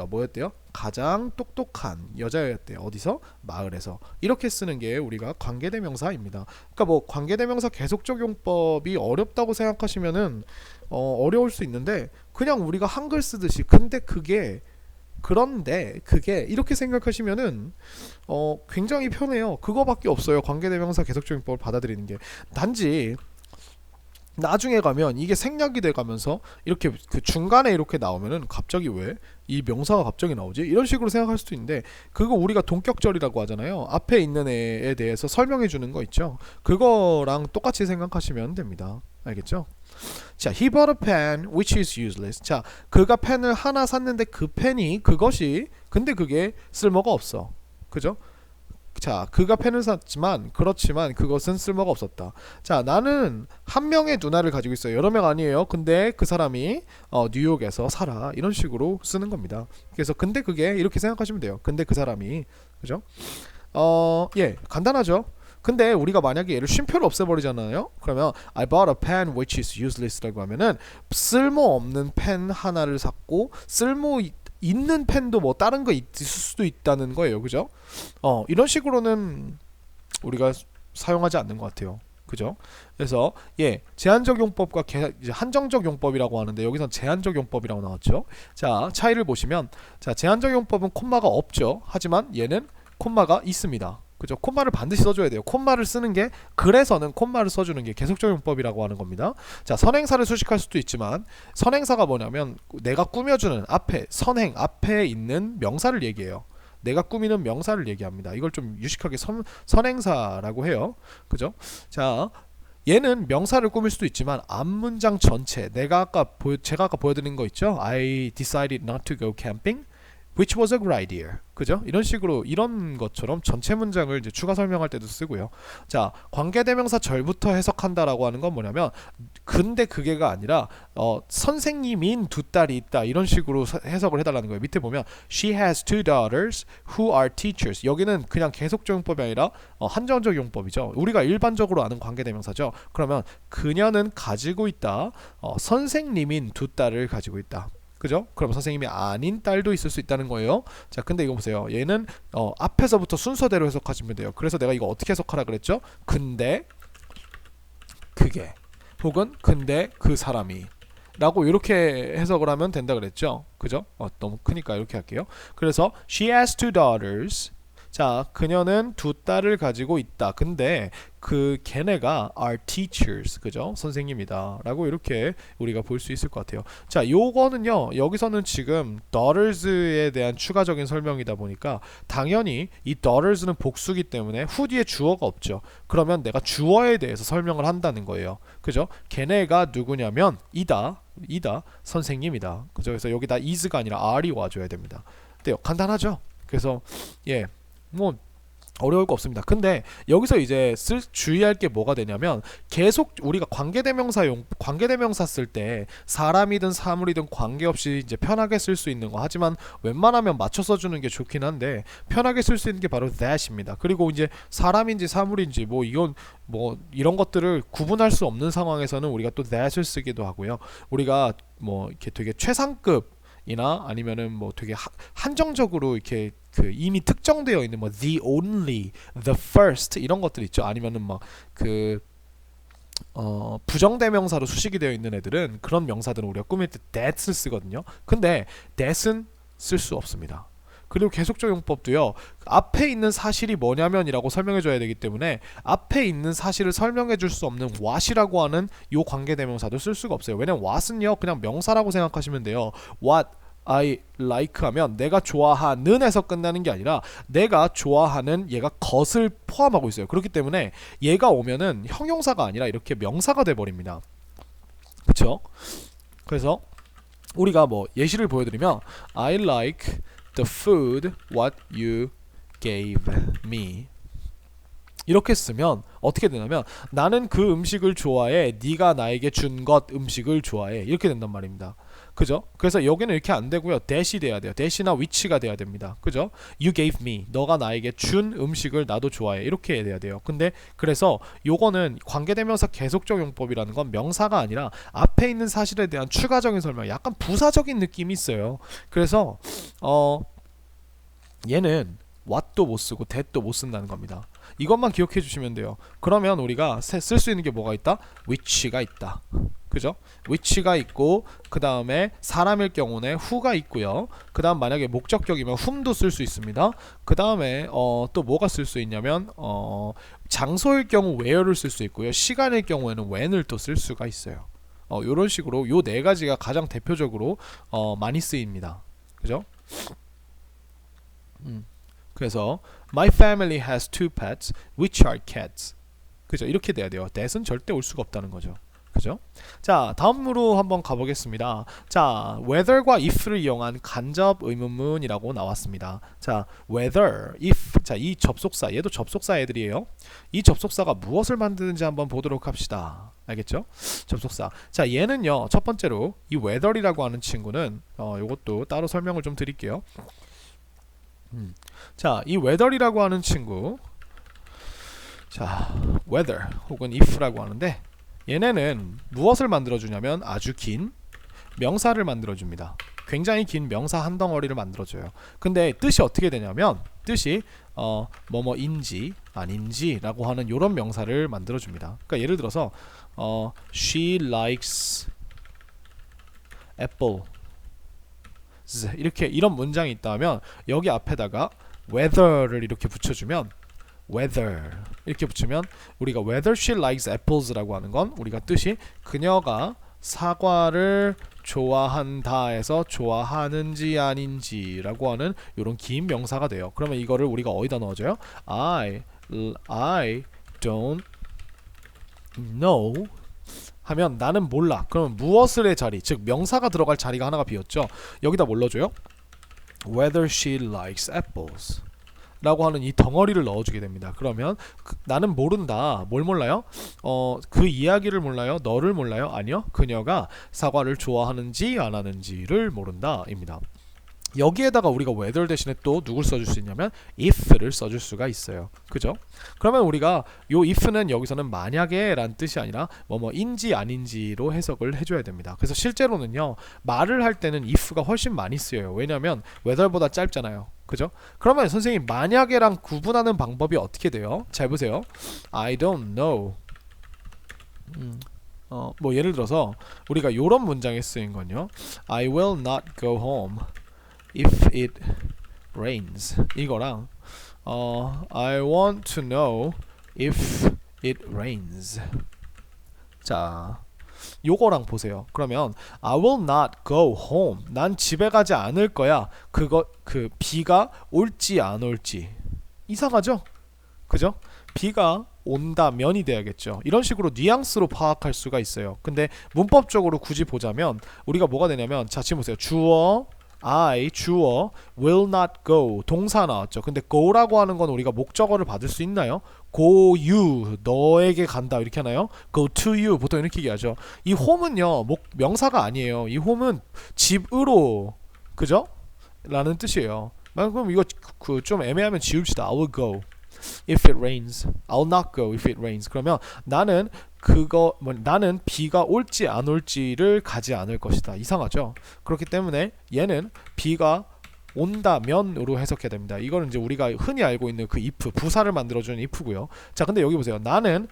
뭐였대요? 가장 똑똑한 여자였대요. 어디서? 마을에서. 이렇게 쓰는 게 우리가 관계대명사입니다. 그러니까 뭐 관계대명사 계속적 용법이 어렵다고 생각하시면은 어려울 수 있는데 그냥 우리가 한글 쓰듯이 그런데 그게 이렇게 생각하시면은 굉장히 편해요. 그거밖에 없어요. 관계대명사 계속적 용법을 받아들이는 게. 단지 나중에 가면 이게 생략이 돼 가면서 이렇게 그 중간에 이렇게 나오면은 갑자기 왜 이 명사가 갑자기 나오지? 이런 식으로 생각할 수도 있는데 그거 우리가 동격절이라고 하잖아요. 앞에 있는 애에 대해서 설명해 주는 거 있죠. 그거랑 똑같이 생각하시면 됩니다. 알겠죠? 자, he bought a pen which is useless. 자, 그가 펜을 하나 샀는데 근데 그게 쓸모가 없어. 그죠? 자, 그가 펜을 샀지만 그렇지만 그것은 쓸모가 없었다. 자, 나는 한 명의 누나를 가지고 있어요. 여러 명 아니에요. 근데 그 사람이 뉴욕에서 살아. 이런 식으로 쓰는 겁니다. 그래서 근데 그게 이렇게 생각하시면 돼요. 근데 그 사람이, 그죠? 예, 간단하죠. 근데 우리가 만약에 얘를 쉼표를 없애버리잖아요. 그러면 I bought a pen which is useless라고 하면은 쓸모없는 펜 하나를 샀고 있는 펜도 뭐 다른 거 있을 수도 있다는 거예요. 그죠? 이런 식으로는 우리가 사용하지 않는 것 같아요. 그죠? 그래서 제한적 용법과 이제 한정적 용법이라고 하는데 여기선 제한적 용법이라고 나왔죠. 자, 차이를 보시면 자, 제한적 용법은 콤마가 없죠. 하지만 얘는 콤마가 있습니다. 그죠? 콤마를 반드시 써줘야 돼요. 콤마를 쓰는 게 그래서는 콤마를 써주는 게 계속적 용법이라고 하는 겁니다. 자, 선행사를 수식할 수도 있지만 선행사가 뭐냐면 내가 꾸며주는 선행 앞에 있는 명사를 얘기해요. 내가 꾸미는 명사를 얘기합니다. 이걸 좀 유식하게 선행사라고 해요. 그죠? 자, 얘는 명사를 꾸밀 수도 있지만 앞문장 전체 제가 아까 보여드린 거 있죠? I decided not to go camping which was a good idea. 그죠? 이런 식으로 이런 것처럼 전체 문장을 이제 추가 설명할 때도 쓰고요. 자, 관계대명사 절부터 해석한다라고 하는 건 뭐냐면 근데 그게가 아니라 선생님인 두 딸이 있다 이런 식으로 해석을 해달라는 거예요. 밑에 보면 she has two daughters who are teachers. 여기는 그냥 계속적 용법이 아니라 한정적 용법이죠. 우리가 일반적으로 아는 관계대명사죠. 그러면 그녀는 가지고 있다. 선생님인 두 딸을 가지고 있다. 그죠? 그럼 선생님이 아닌 딸도 있을 수 있다는 거예요. 자, 근데 이거 보세요. 얘는 앞에서부터 순서대로 해석하시면 돼요. 그래서 내가 이거 어떻게 해석하라 그랬죠? 근데 그게 혹은 근데 그 사람이 라고 이렇게 해석을 하면 된다 그랬죠. 그죠? 너무 크니까 이렇게 할게요. 그래서 she has two daughters. 자, 그녀는 두 딸을 가지고 있다. 근데 그 걔네가 are teachers. 그죠? 선생님이다. 라고 이렇게 우리가 볼 수 있을 것 같아요. 자, 요거는요. 여기서는 지금 daughters에 대한 추가적인 설명이다 보니까 당연히 이 daughters는 복수기 때문에 후 뒤에 주어가 없죠. 그러면 내가 주어에 대해서 설명을 한다는 거예요. 그죠? 걔네가 누구냐면 이다 선생님이다. 그죠? 그래서 여기다 is가 아니라 are이 와줘야 됩니다. 어때요? 간단하죠? 그래서 뭐 어려울 거 없습니다. 근데 여기서 이제 주의할 게 뭐가 되냐면 계속 우리가 관계대명사 쓸 때 사람이든 사물이든 관계없이 이제 편하게 쓸 수 있는 거. 하지만 웬만하면 맞춰서 주는 게 좋긴 한데 편하게 쓸 수 있는 게 바로 that입니다. 그리고 이제 사람인지 사물인지 이건 이런 것들을 구분할 수 없는 상황에서는 우리가 또 that을 쓰기도 하고요. 우리가 이렇게 되게 최상급이나 아니면은 되게 한정적으로 이렇게 이미 특정되어 있는 the only, the first 이런 것들 있죠. 아니면은 부정대명사로 수식이 되어 있는 애들은 그런 명사들은 우리가 꾸밀 때 that을 쓰거든요. 근데 that은 쓸 수 없습니다. 그리고 계속적 용법도요. 앞에 있는 사실이 뭐냐면이라고 설명해 줘야 되기 때문에 앞에 있는 사실을 설명해 줄 수 없는 what이라고 하는 요 관계대명사도 쓸 수가 없어요. 왜냐면 what은요 그냥 명사라고 생각하시면 돼요. what I like 하면 내가 좋아하는 에서 끝나는 게 아니라 내가 좋아하는 얘가 것을 포함하고 있어요. 그렇기 때문에 얘가 오면은 형용사가 아니라 이렇게 명사가 돼버립니다. 그쵸? 그래서 우리가 예시를 보여드리면 I like the food what you gave me 이렇게 쓰면 어떻게 되냐면 나는 그 음식을 좋아해. 네가 나에게 준 것 음식을 좋아해. 이렇게 된단 말입니다. 그죠? 그래서 여기는 이렇게 안 되고요. that이 돼야 돼요. that이나 which가 돼야 됩니다. 그죠? You gave me. 너가 나에게 준 음식을 나도 좋아해. 이렇게 돼야 돼요. 근데 그래서 요거는 관계대명사 계속적 용법이라는 건 명사가 아니라 앞에 있는 사실에 대한 추가적인 설명, 약간 부사적인 느낌이 있어요. 그래서 얘는 what도 못 쓰고 that도 못 쓴다는 겁니다. 이것만 기억해 주시면 돼요. 그러면 우리가 쓸 수 있는 게 뭐가 있다? which가 있다. 그죠? which가 있고 그 다음에 사람일 경우는 who가 있고요. 그 다음 만약에 목적격이면 whom도 쓸 수 있습니다. 그 다음에 또 뭐가 쓸 수 있냐면 장소일 경우 where를 쓸 수 있고요. 시간일 경우에는 when을 또 쓸 수가 있어요. 요런 식으로 요 네 가지가 가장 대표적으로 많이 쓰입니다. 그죠? 그래서 My family has two pets, which are cats. 그죠? 이렇게 돼야 돼요. that은 절대 올 수가 없다는 거죠. 그죠? 자, 다음으로 한번 가보겠습니다. 자, whether과 if를 이용한 간접 의문문이라고 나왔습니다. 자, whether, if. 자, 이 접속사, 얘도 접속사 애들이에요. 이 접속사가 무엇을 만드는지 한번 보도록 합시다. 알겠죠? 접속사. 자, 얘는요, 첫 번째로 이 whether이라고 하는 친구는 요것도 따로 설명을 좀 드릴게요. 자, 이 whether이라고 하는 친구, 자, whether 혹은 if라고 하는데 얘네는 무엇을 만들어주냐면 아주 긴 명사를 만들어줍니다. 굉장히 긴 명사 한 덩어리를 만들어줘요. 근데 뜻이 어떻게 되냐면 뜻이 뭐뭐인지 아닌지라고 하는 이런 명사를 만들어줍니다. 그러니까 예를 들어서 she likes apple 이렇게 이런 문장이 있다면 여기 앞에다가 whether를 이렇게 붙여주면 whether 이렇게 붙이면 우리가 whether she likes apples라고 하는 건 우리가 뜻이 그녀가 사과를 좋아한다에서 좋아하는지 아닌지라고 하는 이런 긴 명사가 돼요. 그러면 이거를 우리가 어디다 넣어줘요? I don't know 하면 나는 몰라. 그러면 무엇을의 자리, 즉 명사가 들어갈 자리가 하나가 비었죠. 여기다 뭘 넣어줘요? whether she likes apples 라고 하는 이 덩어리를 넣어주게 됩니다. 그러면 나는 모른다. 뭘 몰라요? 그 이야기를 몰라요? 너를 몰라요? 아니요. 그녀가 사과를 좋아하는지 안 하는지를 모른다 입니다. 여기에다가 우리가 whether 대신에 또 누굴 써줄 수 있냐면 if를 써줄 수가 있어요. 그죠? 그러면 우리가 요 if는 여기서는 만약에 란 뜻이 아니라 뭐뭐인지 아닌지로 해석을 해줘야 됩니다. 그래서 실제로는요 말을 할 때는 if가 훨씬 많이 쓰여요. 왜냐면 whether보다 짧잖아요. 그죠? 그러면 선생님 만약에랑 구분하는 방법이 어떻게 돼요? 잘 보세요. I don't know. 뭐 예를 들어서 우리가 요런 문장에 쓰인 건요. I will not go home if it rains. 이거랑 I want to know if it rains. 자, 요거랑 보세요. 그러면 I will not go home. 난 집에 가지 않을 거야. 그 비가 올지 안 올지 이상하죠? 그죠? 비가 온다면이 돼야겠죠. 이런 식으로 뉘앙스로 파악할 수가 있어요. 근데 문법적으로 굳이 보자면 우리가 뭐가 되냐면 자 지금 보세요. 주어 주어 will not go 동사 나왔죠. 근데 go라고 하는 건 우리가 목적어를 받을 수 있나요? go you 너에게 간다 이렇게 하나요? go to you 보통 이렇게 얘기하죠. 이 home은요 명사가 아니에요. 이 home은 집으로 그죠? 라는 뜻이에요. 그럼 이거 좀 애매하면 지웁시다. I will go if it rains. I'll not go if it rains. 그러면 나는 나는 비가 올지 안 올지를 가지 않을 것이다. 이상하죠? 그렇기 때문에 얘는 비가 온다면으로 해석해야 됩니다. 이거는 이제 우리가 흔히 알고 있는 그 if 부사를 만들어주는 if고요. 자, 근데 여기 보세요. 나는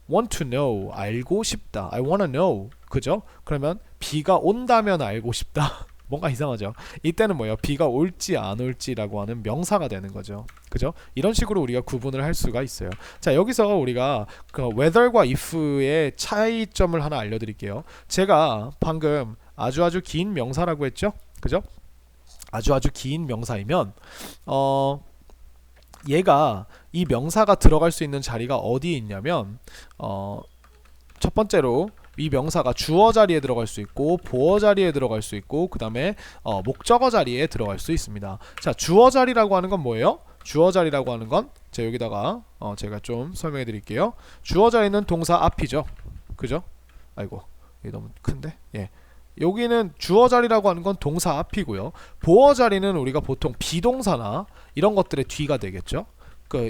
want to know 알고 싶다. I wanna know. 그죠? 그러면 비가 온다면 알고 싶다. 뭔가 이상하죠. 이때는 뭐예요? 비가 올지 안 올지라고 하는 명사가 되는 거죠. 그죠? 이런 식으로 우리가 구분을 할 수가 있어요. 자, 여기서 우리가 그 whether과 if의 차이점을 하나 알려드릴게요. 제가 방금 아주 긴 명사라고 했죠? 그죠? 아주 긴 명사이면 얘가 이 명사가 들어갈 수 있는 자리가 어디에 있냐면 첫 번째로 이 명사가 주어 자리에 들어갈 수 있고 보어 자리에 들어갈 수 있고 그 다음에 목적어 자리에 들어갈 수 있습니다. 자, 주어 자리라고 하는 건 뭐예요? 주어 자리라고 하는 건 자, 여기다가 제가 좀 설명해 드릴게요. 주어 자리는 동사 앞이죠. 그죠? 아이고 이게 너무 큰데? 예. 여기는 주어 자리라고 하는 건 동사 앞이고요. 보어 자리는 우리가 보통 비동사나 이런 것들의 뒤가 되겠죠.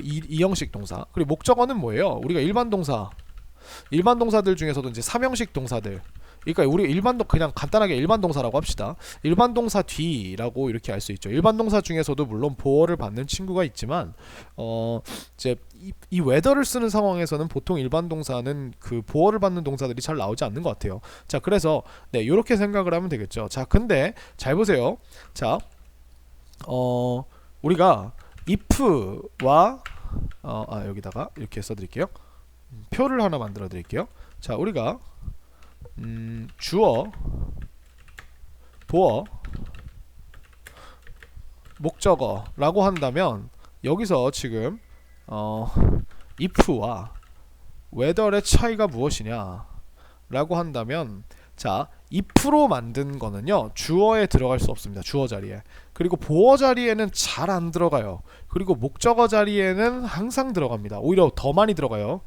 이 형식 동사. 그리고 목적어는 뭐예요? 우리가 일반 동사들 중에서도 이제 3형식 동사들. 그러니까 우리 그냥 간단하게 일반 동사라고 합시다. 일반 동사 뒤라고 이렇게 알 수 있죠. 일반 동사 중에서도 물론 보어를 받는 친구가 있지만 이제 이 whether를 쓰는 상황에서는 보통 일반 동사는 그 보어를 받는 동사들이 잘 나오지 않는 것 같아요. 자, 그래서 네, 이렇게 생각을 하면 되겠죠. 자, 근데 잘 보세요. 자, 우리가 if와 여기다가 이렇게 써드릴게요. 표를 하나 만들어 드릴게요. 자, 우리가 주어, 보어, 목적어라고 한다면 여기서 지금 if와 whether의 차이가 무엇이냐 라고 한다면 자, if로 만든 거는요 주어에 들어갈 수 없습니다. 주어 자리에. 그리고 보어 자리에는 잘 안 들어가요. 그리고 목적어 자리에는 항상 들어갑니다. 오히려 더 많이 들어가요.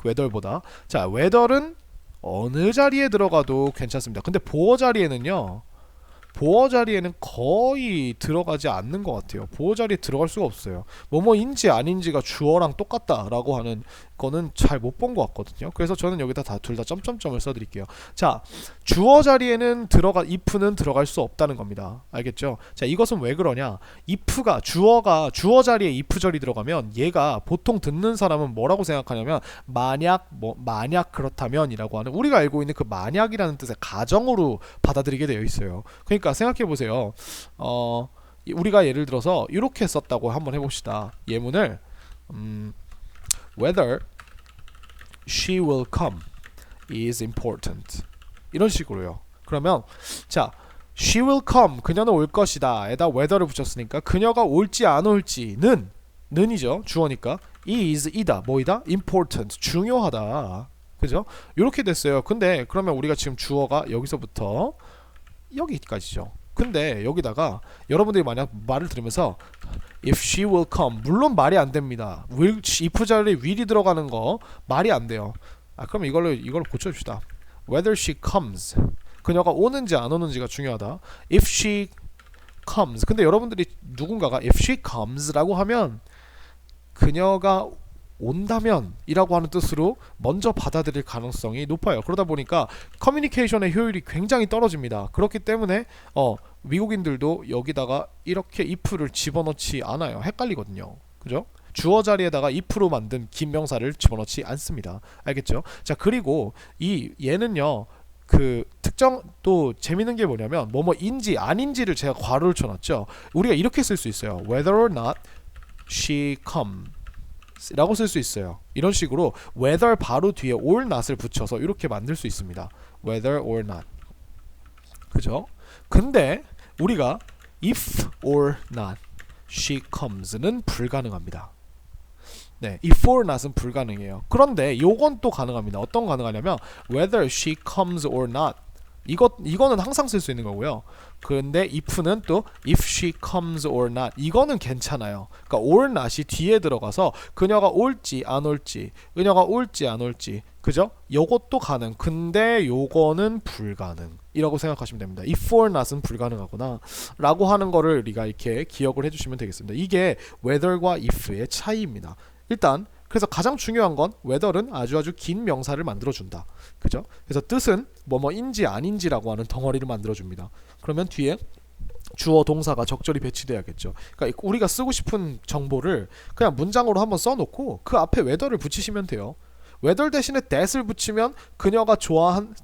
whether보다. 자, whether은 어느 자리에 들어가도 괜찮습니다. 근데 보어 자리에는 거의 들어가지 않는 것 같아요. 보어 자리에 들어갈 수가 없어요. 뭐뭐인지 아닌지가 주어랑 똑같다라고 하는 거는 잘 못 본 것 같거든요. 그래서 저는 여기다 둘 다 점점점을 써드릴게요. 자, 주어 자리에는 if는 들어갈 수 없다는 겁니다. 알겠죠? 자, 이것은 왜 그러냐? if가 주어 자리에 if 절이 들어가면 얘가 보통 듣는 사람은 뭐라고 생각하냐면 만약 그렇다면이라고 하는 우리가 알고 있는 그 만약이라는 뜻의 가정으로 받아들이게 되어 있어요. 그러니까 생각해 보세요. 우리가 예를 들어서 이렇게 썼다고 한번 해봅시다. 예문을 whether she will come is important 이런 식으로요. 그러면 자, she will come 그녀는 올 것이다 에다 whether를 붙였으니까 그녀가 올지 안 올지는 는이죠. 주어니까 is 이다 뭐이다 important 중요하다. 그죠? 이렇게 됐어요. 근데 그러면 우리가 지금 주어가 여기서부터 여기까지죠. 근데 여기다가 여러분들이 만약 말을 들으면서 if she will come, 물론 말이 안 됩니다. will, if 자리에 will이 들어가는 거 말이 안 돼요. 그럼 이걸 고쳐줍시다. whether she comes, 그녀가 오는지 안 오는지가 중요하다. if she comes, 근데 여러분들이 누군가가 if she comes라고 하면 그녀가 온다면 이라고 하는 뜻으로 먼저 받아들일 가능성이 높아요. 그러다 보니까 커뮤니케이션의 효율이 굉장히 떨어집니다. 그렇기 때문에 미국인들도 여기다가 이렇게 if를 집어넣지 않아요. 헷갈리거든요. 그죠? 주어 자리에다가 if로 만든 긴 명사를 집어넣지 않습니다. 알겠죠? 자, 그리고 얘는요, 그 특정 또 재밌는 게 뭐냐면 뭐뭐인지 아닌지를 제가 괄호를 쳐놨죠. 우리가 이렇게 쓸 수 있어요. whether or not she come 라고 쓸 수 있어요. 이런 식으로 whether 바로 뒤에 or not을 붙여서 이렇게 만들 수 있습니다. whether or not. 그죠? 근데 우리가 if or not she comes는 불가능합니다. 네, if or not은 불가능해요. 그런데 요건 또 가능합니다. 어떤 가능하냐면 whether she comes or not, 이거는 항상 쓸 수 있는 거고요. 근데 if는 또 if she comes or not, 이거는 괜찮아요. 그러니까 or not이 뒤에 들어가서 그녀가 올지 안 올지, 그녀가 올지 안 올지, 그죠? 요것도 가능. 근데 요거는 불가능 이라고 생각하시면 됩니다. if or not은 불가능하구나 라고 하는 거를 우리가 이렇게 기억을 해주시면 되겠습니다. 이게 whether과 if의 차이입니다. 일단 그래서 가장 중요한 건 whether는 아주 긴 명사를 만들어준다. 그죠? 그래서 뜻은 뭐뭐인지 아닌지라고 하는 덩어리를 만들어줍니다. 그러면 뒤에 주어 동사가 적절히 배치돼야겠죠. 그러니까 우리가 쓰고 싶은 정보를 그냥 문장으로 한번 써놓고 그 앞에 whether를 붙이시면 돼요. whether 대신에 that을 붙이면 그녀가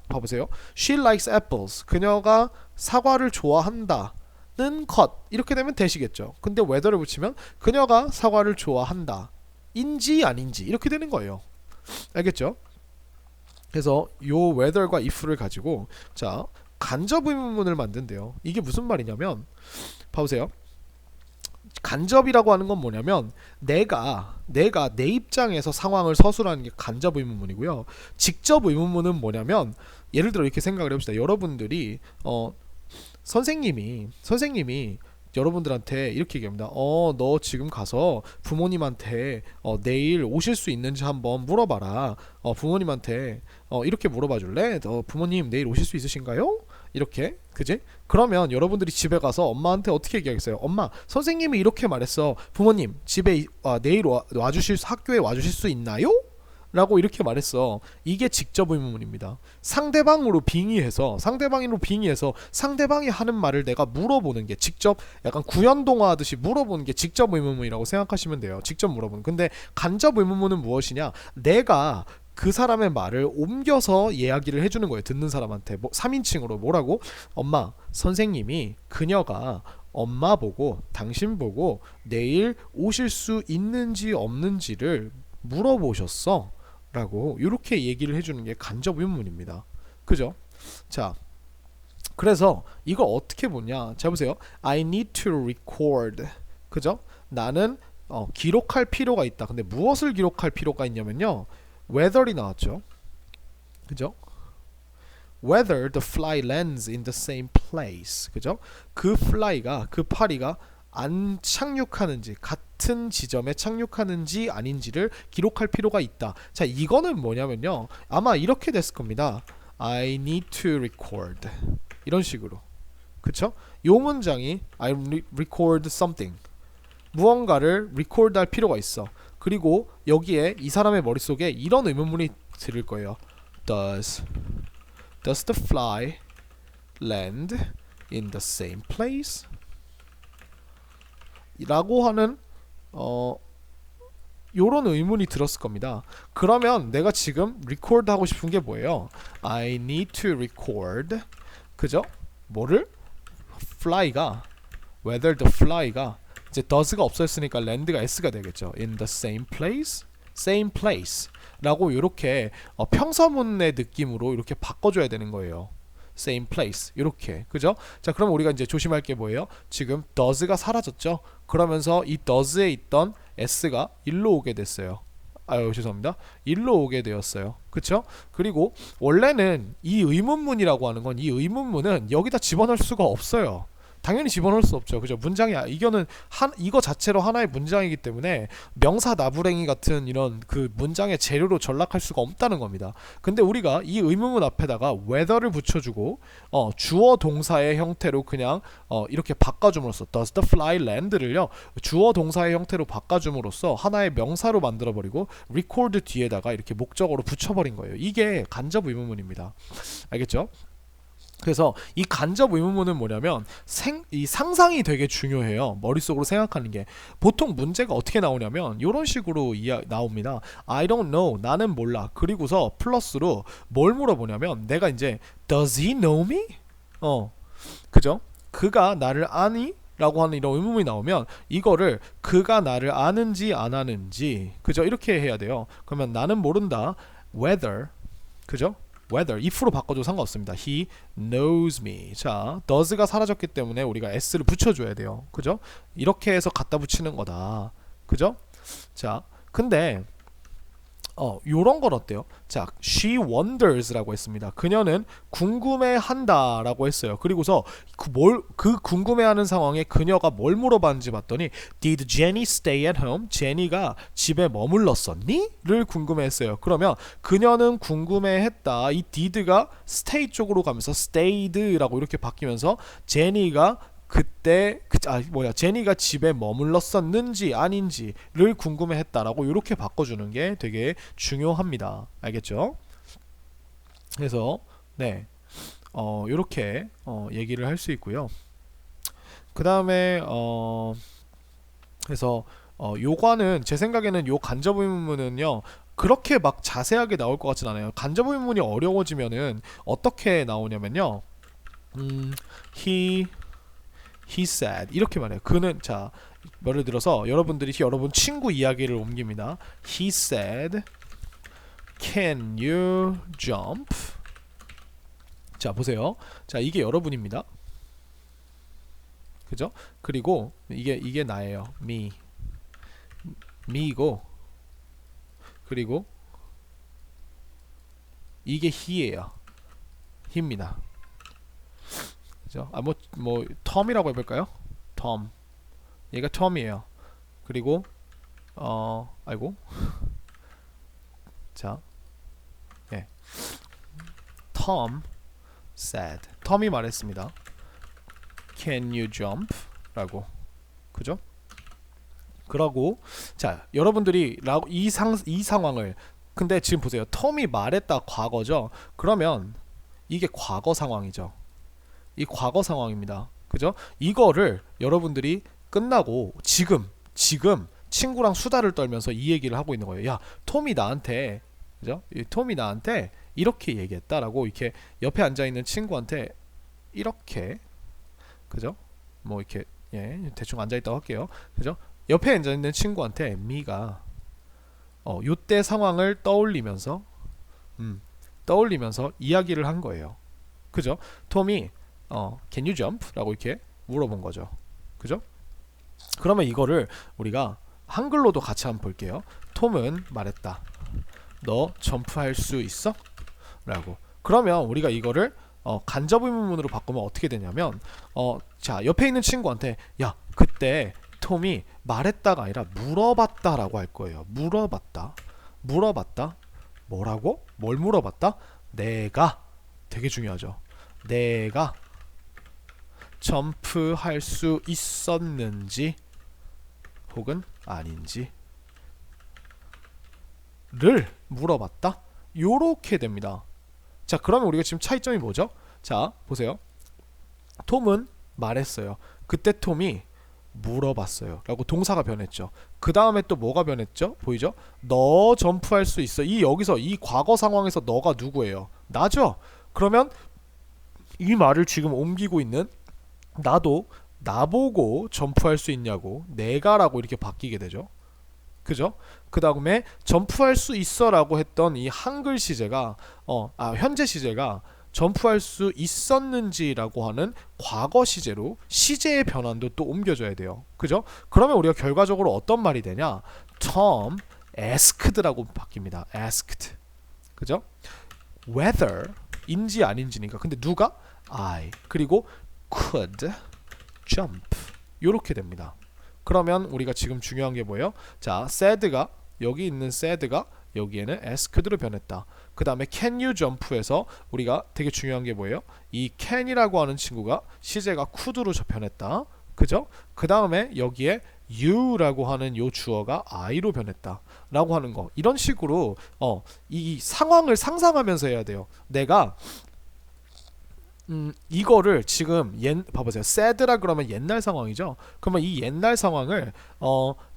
봐보세요. She likes apples. 그녀가 사과를 좋아한다. 는 것. 이렇게 되면 that이겠죠. 근데 whether를 붙이면 그녀가 사과를 좋아한다. 인지 아닌지 이렇게 되는 거예요. 알겠죠? 그래서 요 whether과 if를 가지고 자 간접 의문문을 만든대요. 이게 무슨 말이냐면 봐보세요. 간접이라고 하는 건 뭐냐면 내가 내 입장에서 상황을 서술하는 게 간접 의문문이고요. 직접 의문문은 뭐냐면 예를 들어 이렇게 생각을 해봅시다. 여러분들이 선생님이 여러분들한테 이렇게 얘기합니다. 너 지금 가서 부모님한테 내일 오실 수 있는지 한번 물어봐라. 부모님한테 이렇게 물어봐 줄래? 부모님 내일 오실 수 있으신가요? 이렇게, 그지? 그러면 여러분들이 집에 가서 엄마한테 어떻게 얘기하겠어요? 엄마, 선생님이 이렇게 말했어. 부모님 집에 내일 학교에 와주실 수 있나요? 라고 이렇게 말했어. 이게 직접 의문문입니다. 상대방으로 빙의해서 상대방이 하는 말을 내가 물어보는 게 직접 약간 구연동화 하듯이 물어보는 게 직접 의문문이라고 생각하시면 돼요. 직접 물어보는. 근데 간접 의문문은 무엇이냐? 내가 그 사람의 말을 옮겨서 이야기를 해주는 거예요. 듣는 사람한테 3인칭으로 뭐라고? 엄마, 선생님이 그녀가 엄마 보고 당신 보고 내일 오실 수 있는지 없는지를 물어보셨어 라고 이렇게 얘기를 해주는 게 간접 의문문입니다. 그죠? 자, 그래서 이거 어떻게 보냐? 자, 보세요. I need to record. 그죠? 나는 기록할 필요가 있다. 근데 무엇을 기록할 필요가 있냐면요, whether이 나왔죠. 그죠? Whether the fly lands in the same place. 그죠? 그 파리가 안 착륙하는지, 같은 지점에 착륙하는지 아닌지를 기록할 필요가 있다. 자, 이거는 뭐냐면요, 아마 이렇게 됐을 겁니다. I need to record. 이런 식으로. 그쵸? 요 문장이 I record something. 무언가를 record 할 필요가 있어. 그리고 여기에 이 사람의 머릿속에 이런 의문문이 들을 거예요. Does the fly land in the same place? 라고 하는 요런 의문이 들었을 겁니다. 그러면 내가 지금 record 하고 싶은 게 뭐예요? I need to record. 그죠? 뭐를? whether the fly가 이제 does가 없어졌으니까 land가 s가 되겠죠. in the same place 라고 이렇게 평서문의 느낌으로 이렇게 바꿔줘야 되는 거예요. same place 이렇게. 그죠? 자, 그럼 우리가 이제 조심할 게 뭐예요? 지금 does가 사라졌죠. 그러면서 이 does에 있던 s가 일로 오게 됐어요. 죄송합니다. 일로 오게 되었어요. 그쵸? 그리고 원래는 이 의문문이라고 하는 건, 이 의문문은 여기다 집어넣을 수가 없어요. 당연히 집어넣을 수 없죠. 그죠? 문장이 이거는 이거 자체로 하나의 문장이기 때문에 명사 나부랭이 같은 이런 그 문장의 재료로 전락할 수가 없다는 겁니다. 근데 우리가 이 의문문 앞에다가 whether를 붙여주고 주어 동사의 형태로 그냥 이렇게 바꿔줌으로써 does the fly land를요 주어 동사의 형태로 바꿔줌으로써 하나의 명사로 만들어버리고 record 뒤에다가 이렇게 목적어로 붙여버린 거예요. 이게 간접 의문문입니다. 알겠죠? 그래서 이 간접 의문문은 뭐냐면 이 상상이 되게 중요해요. 머릿속으로 생각하는 게. 보통 문제가 어떻게 나오냐면 이런 식으로 나옵니다. I don't know. 나는 몰라. 그리고서 플러스로 뭘 물어보냐면 내가 이제 Does he know me? 그죠? 그가 나를 아니? 라고 하는 이런 의문문이 나오면 이거를 그가 나를 아는지 안 아는지 그죠? 이렇게 해야 돼요. 그러면 나는 모른다. Whether 그죠? whether if로 바꿔도 상관없습니다. He knows me. 자, does가 사라졌기 때문에 우리가 s를 붙여줘야 돼요. 그죠? 이렇게 해서 갖다 붙이는 거다. 그죠? 자, 근데 요런 건 어때요? 자, she wonders라고 했습니다. 그녀는 궁금해한다라고 했어요. 그리고서 그 궁금해하는 상황에 그녀가 뭘 물어봤는지 봤더니 Did Jenny stay at home? 제니가 집에 머물렀었니? 를 궁금해했어요. 그러면 그녀는 궁금해했다. 이 did가 stay 쪽으로 가면서 stayed라고 이렇게 바뀌면서 제니가 제니가 집에 머물렀었는지 아닌지를 궁금해했다라고 이렇게 바꿔주는 게 되게 중요합니다. 알겠죠? 그래서 네, 이렇게 얘기를 할 수 있고요. 그 다음에 그래서 요과는 제 생각에는 요 간접 의문문은요 그렇게 막 자세하게 나올 것 같진 않아요. 간접 의문문이 어려워지면은 어떻게 나오냐면요, he said 이렇게 말해요. 그는 자 예를 들어서 여러분들이 여러분 친구 이야기를 옮깁니다. He said, Can you jump? 자 보세요. 자 이게 여러분입니다. 그죠? 그리고 이게 나예요. me이고 그리고 이게 he예요. he입니다. 그죠? 뭐 톰이라고 해볼까요? 톰. 얘가 톰이에요. 그리고 아이고. 자, 예. Tom said. 톰이 말했습니다. Can you jump? 라고. 그죠? 그러고 자, 여러분들이 이 상황을 근데 지금 보세요. 톰이 말했다 과거죠. 그러면 이게 과거 상황이죠. 이 과거 상황입니다. 그죠? 이거를 여러분들이 끝나고 지금 친구랑 수다를 떨면서 이 얘기를 하고 있는 거예요. 야, 톰이 나한테 그죠? 톰이 나한테 이렇게 얘기했다라고 이렇게 옆에 앉아 있는 친구한테 이렇게 그죠? 뭐 이렇게 대충 앉아 있다고 할게요. 그죠? 옆에 앉아 있는 친구한테 미가 요때 상황을 떠올리면서 이야기를 한 거예요. 그죠? 톰이 Can you jump? 라고 이렇게 물어본 거죠. 그죠? 그러면 이거를 우리가 한글로도 같이 한번 볼게요. 톰은 말했다. 너 점프할 수 있어? 라고. 그러면 우리가 이거를 간접 의문문으로 바꾸면 어떻게 되냐면 자 옆에 있는 친구한테 야 그때 톰이 말했다가 아니라 물어봤다 라고 할 거예요. 물어봤다 뭐라고? 뭘 물어봤다? 내가 되게 중요하죠. 내가 점프할 수 있었는지 혹은 아닌지 를 물어봤다. 요렇게 됩니다. 자 그러면 우리가 지금 차이점이 뭐죠? 자 보세요. 톰은 말했어요. 그때 톰이 물어봤어요 라고 동사가 변했죠. 그 다음에 또 뭐가 변했죠? 보이죠? 너 점프할 수 있어. 여기서 이 과거 상황에서 너가 누구예요? 나죠? 그러면 이 말을 지금 옮기고 있는 나도 나보고 점프할 수 있냐고 내가라고 이렇게 바뀌게 되죠. 그죠? 그 다음에 점프할 수 있어 라고 했던 이 한글 시제가 현재 시제가 점프할 수 있었는지라고 하는 과거 시제로 시제의 변환도 또 옮겨줘야 돼요. 그죠? 그러면 우리가 결과적으로 어떤 말이 되냐? Tom asked라고 바뀝니다. asked. 그죠? whether 인지 아닌지니까. 근데 누가? I. 그리고 could jump 요렇게 됩니다. 그러면 우리가 지금 중요한 게 뭐예요? 자, said가 여기 있는 said가 여기에는 asked로 변했다. 그 다음에 can you jump에서 우리가 되게 중요한 게 뭐예요? 이 can이라고 하는 친구가 시제가 could로 변했다. 그죠? 그 다음에 여기에 you라고 하는 요 주어가 I로 변했다 라고 하는 거. 이런 식으로 이 상황을 상상하면서 해야 돼요. 내가 이거를 지금 봐보세요. said라 그러면 옛날 상황이죠. 그러면 이 옛날 상황을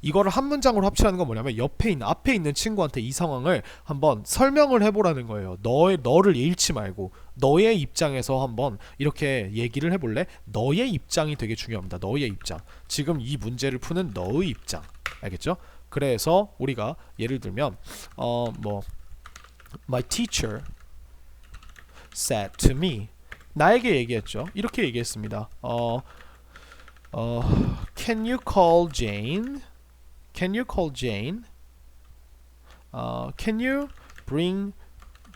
이거를 한 문장으로 합치라는 건 뭐냐면 앞에 있는 친구한테 이 상황을 한번 설명을 해보라는 거예요. 너를 잃지 말고 너의 입장에서 한번 이렇게 얘기를 해볼래? 너의 입장이 되게 중요합니다. 너의 입장. 지금 이 문제를 푸는 너의 입장. 알겠죠? 그래서 우리가 예를 들면 My teacher said to me 나에게 얘기했죠. 이렇게 얘기했습니다. Can you call Jane? Can you call Jane? Can you bring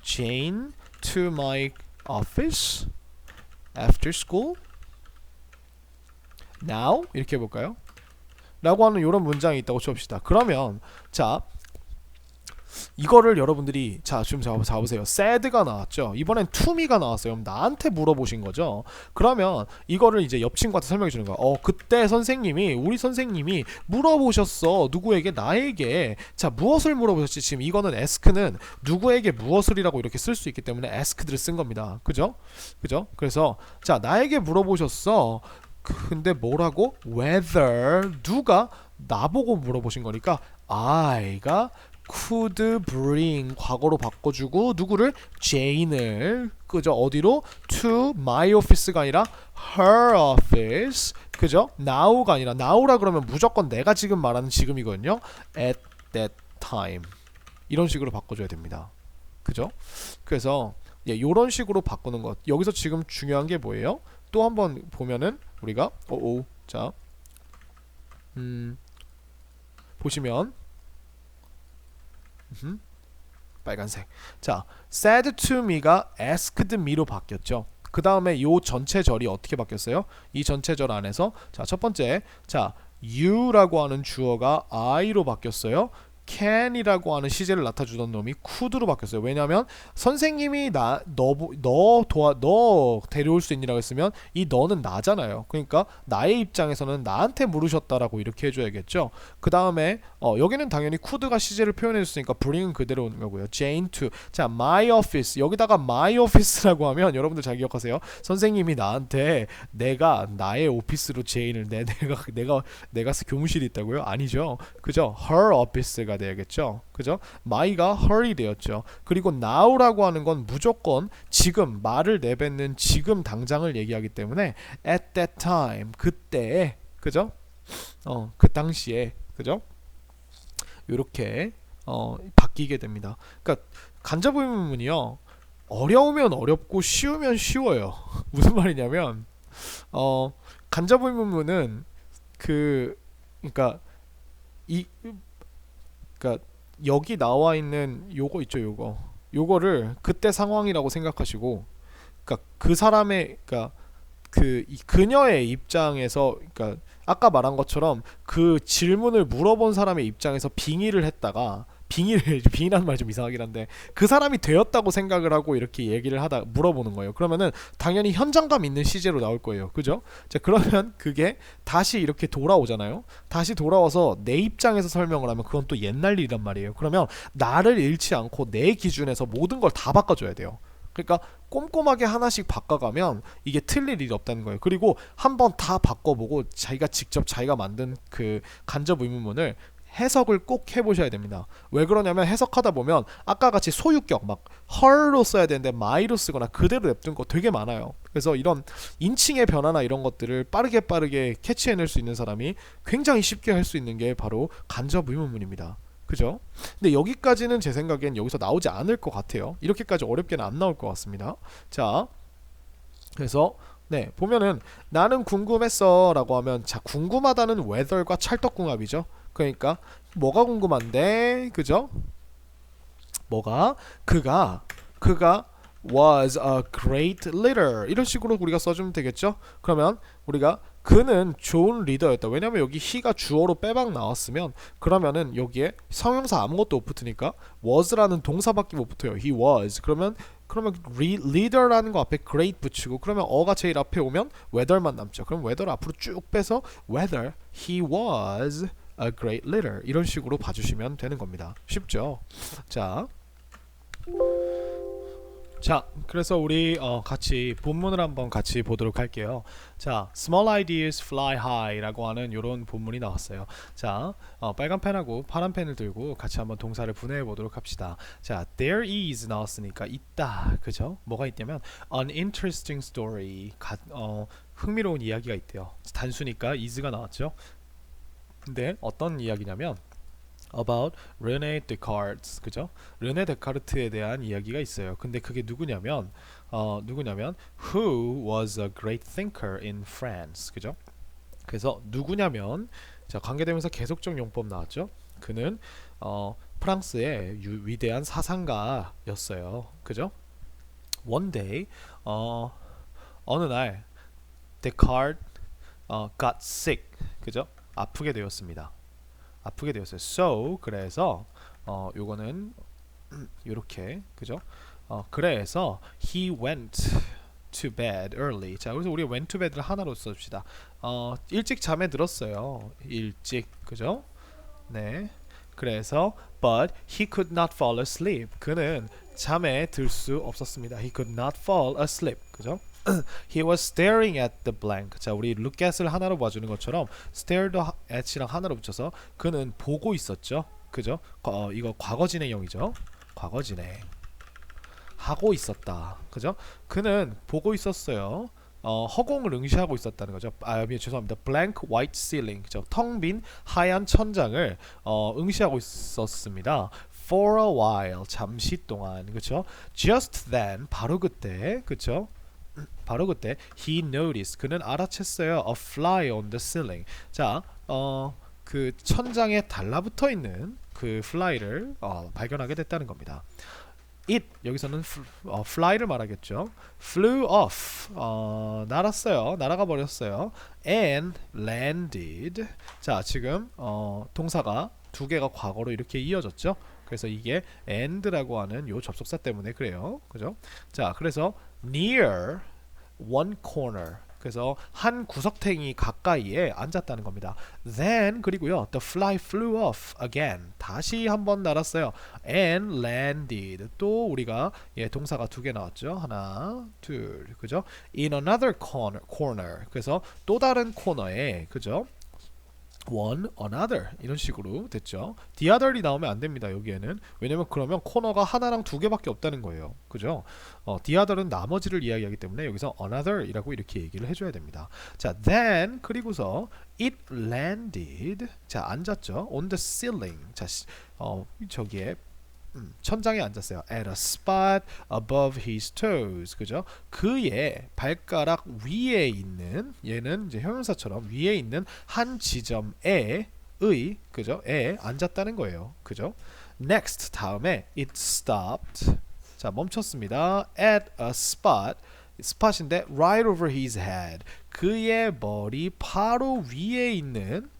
Jane to my office after school? Now? 이렇게 해볼까요? 라고 하는 이런 문장이 있다고 칩시다. 그러면 자 이거를 여러분들이 지금 잡으세요. said가 나왔죠. 이번엔 to me가 나왔어요. 그럼 나한테 물어보신 거죠. 그러면 이거를 이제 옆 친구한테 설명해 주는 거야. 그때 우리 선생님이 물어보셨어. 누구에게? 나에게. 자, 무엇을 물어보셨지? 지금 이거는 ask는 누구에게 무엇을이라고 이렇게 쓸 수 있기 때문에 asked를 쓴 겁니다. 그죠? 그래서 자, 나에게 물어보셨어. 근데 뭐라고? whether 누가 나보고 물어보신 거니까 I가 could bring 과거로 바꿔주고 누구를? Jane을 그죠? 어디로? to my office가 아니라 her office 그죠? now가 아니라 now라 그러면 무조건 내가 지금 말하는 지금이거든요. at that time 이런 식으로 바꿔줘야 됩니다. 그죠? 그래서 이런 식으로 바꾸는 것. 여기서 지금 중요한 게 뭐예요? 또 한번 보면은 우리가 자 보시면 빨간색. 자, said to me가 asked me로 바뀌었죠. 그 다음에 요 전체 절이 어떻게 바뀌었어요? 이 전체 절 안에서 자, 첫 번째 자, you라고 하는 주어가 I로 바뀌었어요. can이라고 하는 시제를 나타주던 놈이 could로 바뀌었어요. 왜냐하면 선생님이 너 데려올 수 있니라고 했으면 이 너는 나잖아요. 그러니까 나의 입장에서는 나한테 물으셨다라고 이렇게 해줘야겠죠. 그 다음에 여기는 당연히 could가 시제를 표현해줬으니까 bring은 그대로 오는 거고요. Jane to 자 my office 여기다가 my office라고 하면 여러분들 잘 기억하세요. 선생님이 나한테 나의 오피스로 제인을 내가 교무실이 있다고요? 아니죠. 그죠? her office가 돼야겠죠. 그죠? my가 her이 되었죠. 그리고 now라고 하는 건 무조건 지금 말을 내뱉는 지금 당장을 얘기하기 때문에 at that time 그때 그죠? 그 당시에 그죠? 이렇게 바뀌게 됩니다. 그러니까 간접 의문문이요. 어려우면 어렵고 쉬우면 쉬워요. 무슨 말이냐면 간접 의문문은 그러니까 여기 나와 있는 요거 있죠, 요거를 그때 상황이라고 생각하시고, 그러니까 그 사람의, 그녀의 입장에서, 그러니까 아까 말한 것처럼 그 질문을 물어본 사람의 입장에서 빙의를 했다가 빙의라는 말 좀 이상하긴 한데 그 사람이 되었다고 생각을 하고 이렇게 얘기를 하다 물어보는 거예요. 그러면은 당연히 현장감 있는 시제로 나올 거예요. 그죠? 자, 그러면 그게 다시 이렇게 돌아오잖아요. 다시 돌아와서 내 입장에서 설명을 하면 그건 또 옛날 일이란 말이에요. 그러면 나를 잃지 않고 내 기준에서 모든 걸 다 바꿔줘야 돼요. 그러니까 꼼꼼하게 하나씩 바꿔가면 이게 틀릴 일이 없다는 거예요. 그리고 한번 다 바꿔보고 자기가 만든 그 간접 의문문을 해석을 꼭 해보셔야 됩니다. 왜 그러냐면 해석하다 보면 아까 같이 소유격 막 her로 써야 되는데 my로 쓰거나 그대로 냅둔 거 되게 많아요. 그래서 이런 인칭의 변화나 이런 것들을 빠르게 캐치해낼 수 있는 사람이 굉장히 쉽게 할 수 있는 게 바로 간접 의문문입니다. 그죠? 근데 여기까지는 제 생각엔 여기서 나오지 않을 것 같아요. 이렇게까지 어렵게는 안 나올 것 같습니다. 자, 그래서 네, 보면은 나는 궁금했어 라고 하면 자, 궁금하다는 whether과 찰떡궁합이죠. 그러니까 뭐가 궁금한데, 그죠? 그가 was a great leader 이런 식으로 우리가 써주면 되겠죠. 그러면 우리가 그는 좋은 리더였다. 왜냐면 여기 he가 주어로 빼박 나왔으면 그러면은 여기에 성형사 아무것도 못 붙으니까 was라는 동사밖에 못 붙어요. He was. 그러면 leader라는 거 앞에 great 붙이고 그러면 어가 제일 앞에 오면 whether만 남죠. 그럼 whether 앞으로 쭉 빼서 whether he was a great leader 이런 식으로 봐주시면 되는 겁니다. 쉽죠? 자, 그래서 우리 같이 본문을 한번 같이 보도록 할게요. 자, small ideas fly high라고 하는 이런 본문이 나왔어요. 자, 빨간 펜하고 파란 펜을 들고 같이 한번 동사를 분해해 보도록 합시다. 자, there is 나왔으니까 있다, 그죠? 뭐가 있냐면 an interesting story, 흥미로운 이야기가 있대요. 단수니까 is가 나왔죠. 근데 어떤 이야기냐면 about René Descartes, 그죠? 르네 데카르트에 대한 이야기가 있어요. 근데 그게 누구냐면 who was a great thinker in France, 그죠? 그래서 누구냐면 자, 관계대명사 계속적 용법 나왔죠? 그는 프랑스의 위대한 사상가였어요. 그죠? One day 어느 날 Descartes got sick, 그죠? 아프게 되었습니다. So 그래서 요거는 요렇게 그죠? 그래서 he went to bed early. 자, 그래서 우리 went to bed를 하나로 써줍시다. 일찍 잠에 들었어요. 일찍 그죠? 네. 그래서 but he could not fall asleep. 그는 잠에 들 수 없었습니다. He could not fall asleep. 그죠? He was staring at the blank. 자, 우리 look at을 하나로 봐주는 것처럼 stare도 at이랑 하나로 붙여서 그는 보고 있었죠. 그죠? 이거 과거 진행형이죠. 과거 진행. 하고 있었다. 그죠? 그는 보고 있었어요. 허공을 응시하고 있었다는 거죠. 죄송합니다. blank white ceiling. 그죠? 텅 빈 하얀 천장을 응시하고 있었습니다. for a while. 잠시 동안. 그죠? just then. 바로 그때. 그죠? 바로 그때 he noticed 그는 알아챘어요. a fly on the ceiling. 자, 그 천장에 달라붙어 있는 그 fly를 발견하게 됐다는 겁니다. it 여기서는 fly를 말하겠죠. flew off 날았어요. 날아가 버렸어요. and landed. 자, 지금 동사가 두 개가 과거로 이렇게 이어졌죠. 그래서 이게 and라고 하는 요 접속사 때문에 그래요. 그죠? 자, 그래서 near one corner. 그래서 한 구석탱이 가까이에 앉았다는 겁니다. Then 그리고요. The fly flew off again. 다시 한번 날았어요. And landed. 또 우리가 동사가 두 개 나왔죠. 하나, 둘. 그죠? In another corner. 그래서 또 다른 코너에 그죠? one, another 이런 식으로 됐죠. the other이 나오면 안 됩니다. 여기에는. 왜냐면 그러면 코너가 하나랑 두 개밖에 없다는 거예요. 그죠? the other은 나머지를 이야기하기 때문에 여기서 another이라고 이렇게 얘기를 해줘야 됩니다. 자, then 그리고서 it landed. 자, 앉았죠. on the ceiling. 자, 저기에 천장에 앉았어요. at a spot above his toes. 그죠? 그의 발가락 위에 있는 얘는 이제 형용사처럼 위에 있는 한 지점에 그죠? 에 앉았다는 거예요. 그죠? next 다음에 it stopped. 자, 멈췄습니다. at a spot. spot인데 right over his head. 그의 머리 바로 위에 있는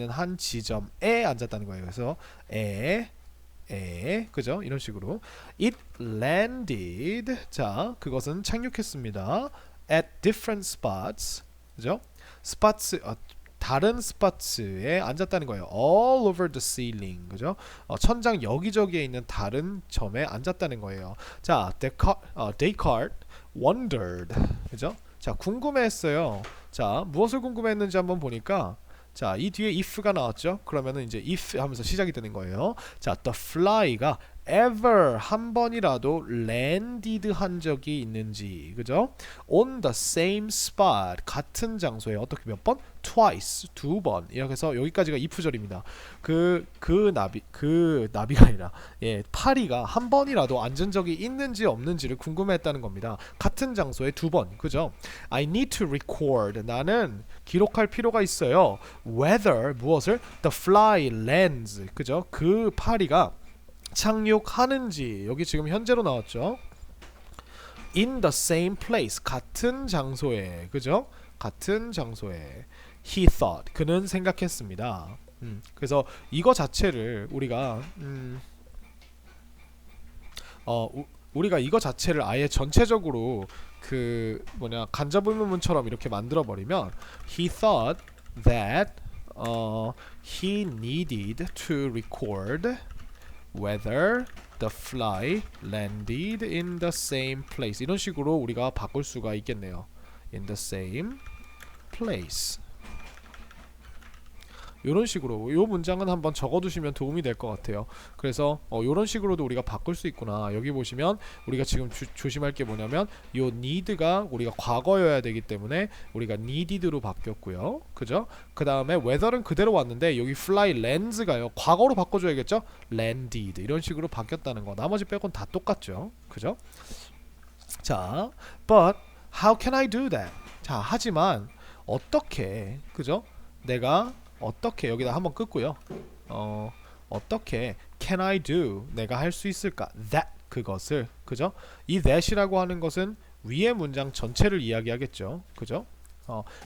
한 지점에 앉았다는 거예요. 그래서 그죠? 이런 식으로 it landed. 자, 그것은 착륙했습니다. at different spots. 그죠? spots 다른 스팟에 앉았다는 거예요. all over the ceiling. 그죠? 천장 여기저기에 있는 다른 점에 앉았다는 거예요. 자, Descartes wondered. 그죠? 자, 궁금해했어요. 자, 무엇을 궁금해했는지 한번 보니까 자, 이 뒤에 if가 나왔죠? 그러면은 이제 if 하면서 시작이 되는 거예요. 자, the fly가 ever 한 번이라도 landed 한 적이 있는지, 그죠? on the same spot 같은 장소에 어떻게 몇 번? twice 두 번. 이렇게 해서 여기까지가 if절입니다. 그 나비가 아니라 파리가 한 번이라도 앉은 적이 있는지 없는지를 궁금해했다는 겁니다. 같은 장소에 두 번, 그죠? I need to record. 나는 기록할 필요가 있어요. whether 무엇을? the fly lands. 그죠? 그 파리가 착륙하는지. 여기 지금 현재로 나왔죠. in the same place 같은 장소에. 그죠? 같은 장소에 he thought 그는 생각했습니다. 그래서 이거 자체를 우리가 우리가 이거 자체를 아예 전체적으로 그 간접 의문문처럼 이렇게 만들어 버리면 he thought that he needed to record whether the fly landed in the same place. 이런 식으로 우리가 바꿀 수가 있겠네요. in the same place. 이런 식으로 이 문장은 한번 적어두시면 도움이 될 것 같아요. 그래서 이런 식으로도 우리가 바꿀 수 있구나. 여기 보시면 우리가 지금 조심할 게 뭐냐면 이 need가 우리가 과거여야 되기 때문에 우리가 needed로 바뀌었고요. 그죠? 그 다음에 whether는 그대로 왔는데 여기 fly lands가요. 과거로 바꿔줘야겠죠? landed 이런 식으로 바뀌었다는 거. 나머지 빼곤 다 똑같죠. 그죠? 자, but how can I do that? 자, 하지만 어떻게, 그죠? 내가 어떻게 여기다 한번 끄고요. 어떻게 can I do 내가 할 수 있을까? that 그것을 그죠? 이 that이라고 하는 것은 위의 문장 전체를 이야기하겠죠. 그죠?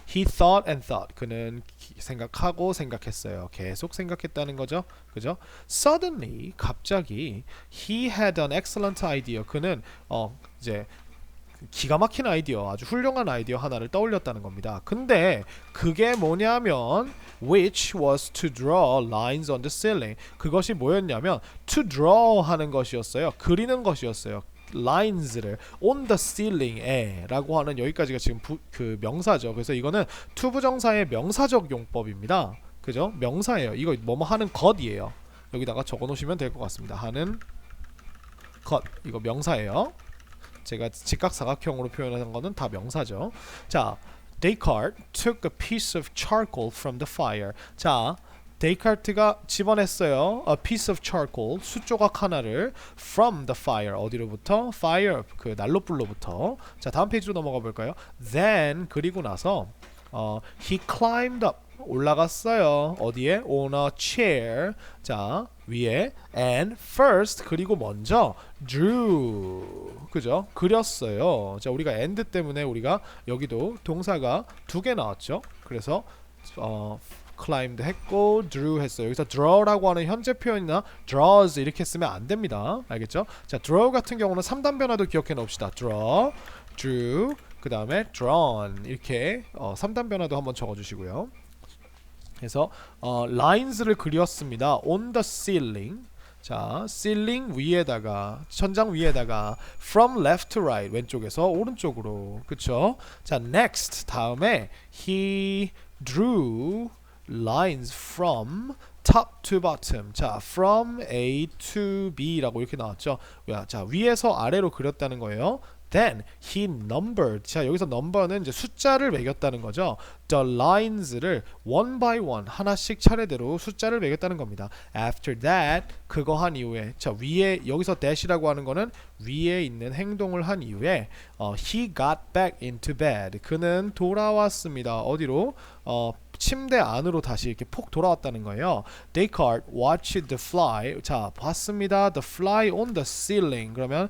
he thought and thought 그는 생각하고 생각했어요. 계속 생각했다는 거죠. 그죠? Suddenly 갑자기 he had an excellent idea 그는 이제 기가 막힌 아이디어, 아주 훌륭한 아이디어 하나를 떠올렸다는 겁니다. 근데 그게 뭐냐면 which was to draw lines on the ceiling. 그것이 뭐였냐면 to draw 하는 것이었어요. 그리는 것이었어요. lines를 on the ceiling에 라고 하는 여기까지가 지금 그 명사죠. 그래서 이거는 to 부정사의 명사적 용법입니다. 그죠? 명사예요. 이거 뭐뭐 하는 것이에요. 여기다가 적어 놓으시면 될 것 같습니다. 하는 것 이거 명사예요. 제가 직각사각형으로 표현한 거는 다 명사죠. 자, Descartes took a piece of charcoal from the fire. 자, 데이카르트가 집어냈어요. A piece of charcoal, 숯조각 하나를 from the fire, 어디로부터? fire, 그 난로불로부터. 자, 다음 페이지로 넘어가 볼까요? Then, 그리고 나서 he climbed up, 올라갔어요. 어디에? On a chair. 자, 위에 and first 그리고 먼저 drew 그죠? 그렸어요. 자, 우리가 and 때문에 우리가 여기도 동사가 두 개 나왔죠. 그래서 climbed 했고 drew 했어요. 여기서 draw라고 하는 현재 표현이나 draws 이렇게 쓰면 안 됩니다. 알겠죠? 자, draw 같은 경우는 3단 변화도 기억해 놓읍시다. draw, drew, 그 다음에 drawn 이렇게 3단 변화도 한번 적어 주시고요. 그래서 lines를 그렸습니다. on the ceiling. 자, ceiling 위에다가 천장 위에다가 from left to right 왼쪽에서 오른쪽으로. 그쵸? 자, next 다음에 he drew lines from top to bottom. 자, from A to B라고 이렇게 나왔죠. 자, 위에서 아래로 그렸다는 거예요. Then he numbered. 자, 여기서 number는 이제 숫자를 매겼다는 거죠. The lines를 one by one 하나씩 차례대로 숫자를 매겼다는 겁니다. After that 그거 한 이후에 자, 위에 여기서 dash이라고 하는 거는 위에 있는 행동을 한 이후에 he got back into bed. 그는 돌아왔습니다. 어디로? 침대 안으로 다시 이렇게 폭 돌아왔다는 거예요. Descartes watched the fly. 자, 봤습니다. The fly on the ceiling. 그러면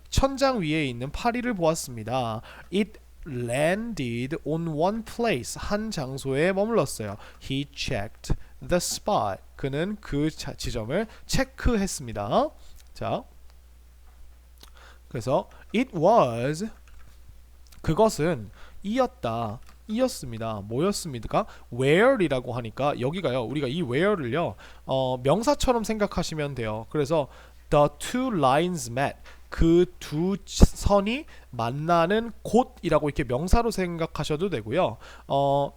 천장 위에 있는 파리를 보았습니다. It landed on one place. 한 장소에 머물렀어요. He checked the spot. 그는 그 지점을 체크했습니다. 자, 그래서 it was 그것은 이었다. 이었습니다. 뭐였습니까? where이라고 하니까 여기가요. 우리가 이 where를요. 명사처럼 생각하시면 돼요. 그래서 the two lines met. 그 두 선이 만나는 곳이라고 이렇게 명사로 생각하셔도 되고요.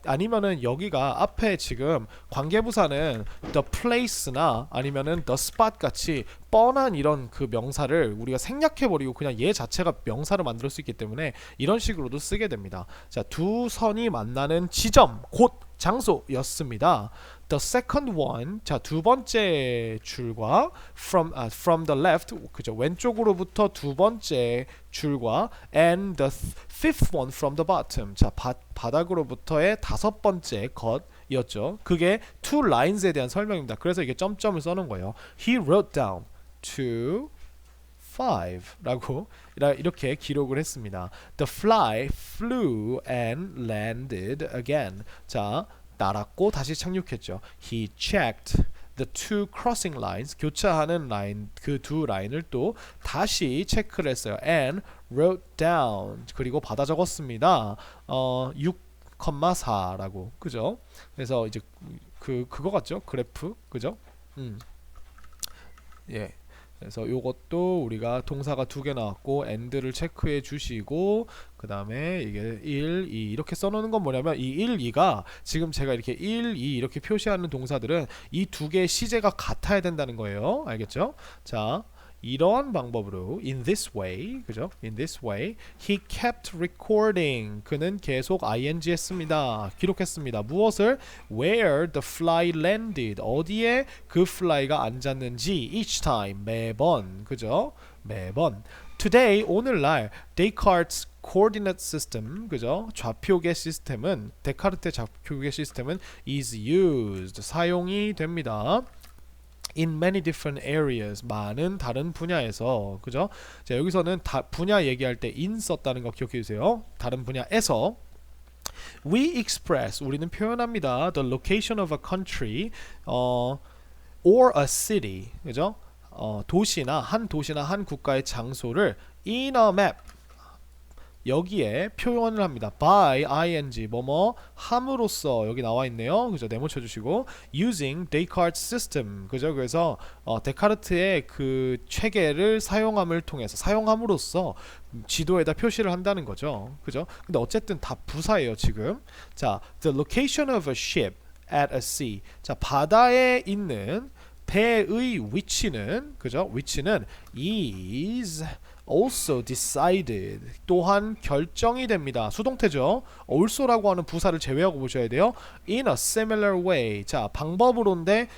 아니면은 여기가 앞에 지금 관계부사는 the place나 아니면은 the spot 같이 뻔한 이런 그 명사를 우리가 생략해버리고 그냥 얘 자체가 명사를 만들 수 있기 때문에 이런 식으로도 쓰게 됩니다. 자, 두 선이 만나는 지점, 곳, 장소였습니다. The second one, 자, 두 번째 줄과 from the left, 그죠? 왼쪽으로부터 두 번째 줄과 and the fifth one from the bottom, 자, 바닥으로부터의 다섯 번째 것이었죠. 그게 two lines에 대한 설명입니다. 그래서 이게 점점을 써놓은 거예요. He wrote down 2, 5라고 이렇게 기록을 했습니다. The fly flew and landed again. 자, 날았고 다시 착륙했죠. He checked the two crossing lines. 교차하는 라인, 그 두 라인을 또 다시 체크를 했어요. And wrote down. 그리고 받아 적었습니다. 6,4라고. 그죠? 그래서 이제 그거 같죠? 그래프. 그죠? 예. 그래서 요것도 우리가 동사가 두 개 나왔고 and를 체크해 주시고 그 다음에 이게 1, 2 이렇게 써놓는 건 뭐냐면 이 1, 2가 지금 제가 이렇게 1, 2 이렇게 표시하는 동사들은 이 두 개의 시제가 같아야 된다는 거예요. 알겠죠? 자, 이러한 방법으로 in this way, 그죠? in this way he kept recording. 그는 계속 ing 했습니다. 기록했습니다. 무엇을? where the fly landed. 어디에 그 fly가 앉았는지 each time. 매번. 그죠? 매번. Today, 오늘날 Descartes' coordinate system, 그죠? 좌표계 시스템은 데카르트의 좌표계 시스템은 is used. 사용이 됩니다. in many different areas. 많은 다른 분야에서. 그죠? 자, 여기서는 분야 얘기할 때 in 썼다는 거 기억해 주세요. 다른 분야에서 we express. 우리는 표현합니다. the location of a country or a city. 그죠? 도시나 한 국가의 장소를 in a map. 여기에 표현을 합니다. by ing 뭐뭐 함으로써 여기 나와 있네요. 그죠? 네모 쳐주시고 using Descartes system. 그죠? 그래서 데카르트의 그 체계를 사용함으로써 지도에다 표시를 한다는 거죠. 그죠? 근데 어쨌든 다 부사예요 지금. 자, the location of a ship at a sea. 자, 바다에 있는 배의 위치는 그죠? 위치는 is also decided. 또한 결정이 됩니다. 수동태죠. also라고 하는 부사를 제외하고 보셔야 돼요. in a similar way. 자, 방법으로인데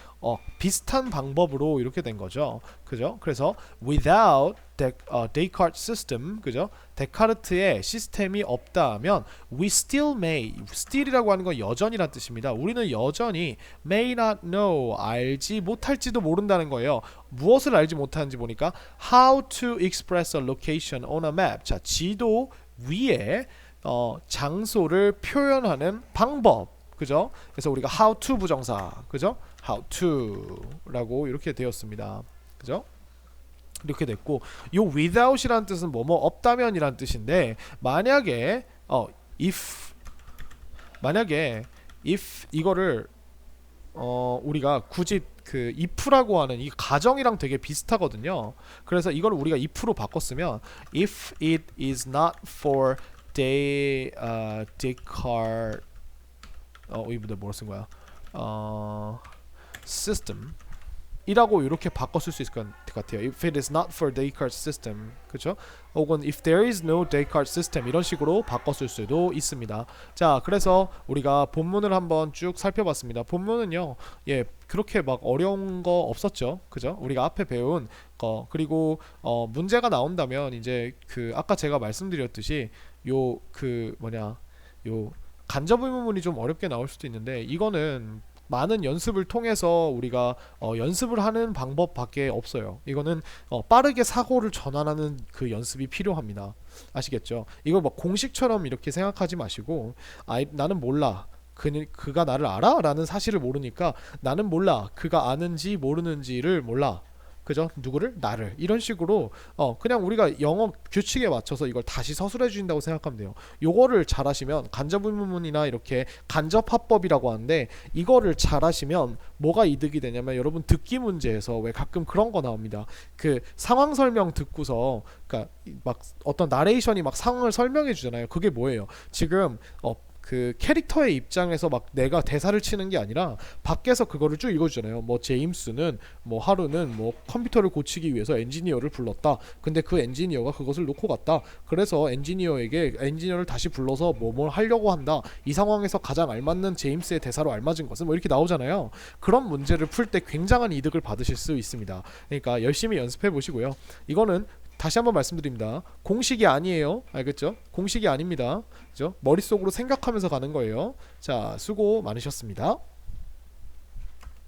비슷한 방법으로 이렇게 된 거죠. 그죠? 그래서 without Descartes system, 그죠? 데카르트의 시스템이 없다면 we still may. still이라고 하는 건 여전이란 뜻입니다. 우리는 여전히 may not know. 알지 못할지도 모른다는 거예요. 무엇을 알지 못하는지 보니까 how to express a location on a map. 자, 지도 위에 장소를 표현하는 방법. 그죠? 그래서 우리가 how to 부정사. 그죠? how to라고 이렇게 되었습니다. 그죠? 이렇게 됐고, 요 without이라는 뜻은 뭐뭐 없다면이란 뜻인데, 만약에 if 이거를 우리가 굳이 그 if라고 하는 이 가정이랑 되게 비슷하거든요. 그래서 이걸 우리가 if로 바꿨으면 if it is not for Descartes 이분들 뭐라 쓴 거야? system 이라고 이렇게 바꿨을 수 있을 것 같아요. If it is not for Descartes system, 그렇죠? 혹은 if there is no Descartes system 이런 식으로 바꿨을 수도 있습니다. 자, 그래서 우리가 본문을 한번 쭉 살펴봤습니다. 본문은요, 예, 그렇게 막 어려운 거 없었죠, 그죠? 우리가 앞에 배운 거 그리고 문제가 나온다면 이제 그 아까 제가 말씀드렸듯이 요 간접 의문문이 좀 어렵게 나올 수도 있는데 이거는 많은 연습을 통해서 우리가 연습을 하는 방법밖에 없어요. 이거는 빠르게 사고를 전환하는 그 연습이 필요합니다. 아시겠죠? 이거 막 공식처럼 이렇게 생각하지 마시고 나는 몰라. 그가 나를 알아? 라는 사실을 모르니까 나는 몰라. 그가 아는지 모르는지를 몰라. 그죠? 누구를? 나를. 이런 식으로 그냥 우리가 영어 규칙에 맞춰서 이걸 다시 서술해 주신다고 생각하면 돼요. 요거를 잘하시면 간접 의문문이나 이렇게 간접 합법이라고 하는데 이거를 잘하시면 뭐가 이득이 되냐면 여러분 듣기 문제에서 왜 가끔 그런 거 나옵니다. 그 상황 설명 듣고서 그러니까 막 어떤 나레이션이 막 상황을 설명해 주잖아요. 그게 뭐예요? 지금 그 캐릭터의 입장에서 막 내가 대사를 치는 게 아니라 밖에서 그거를 쭉 읽어주잖아요. 뭐 제임스는 뭐 하루는 뭐 컴퓨터를 고치기 위해서 엔지니어를 불렀다. 근데 그 엔지니어가 그것을 놓고 갔다. 그래서 엔지니어를 다시 불러서 뭘 하려고 한다. 이 상황에서 가장 알맞는 제임스의 대사로 알맞은 것은 뭐 이렇게 나오잖아요. 그런 문제를 풀 때 굉장한 이득을 받으실 수 있습니다. 그러니까 열심히 연습해 보시고요. 이거는 다시 한번 말씀드립니다. 공식이 아니에요. 알겠죠? 공식이 아닙니다. 그죠? 머릿속으로 생각하면서 가는 거예요. 자, 수고 많으셨습니다.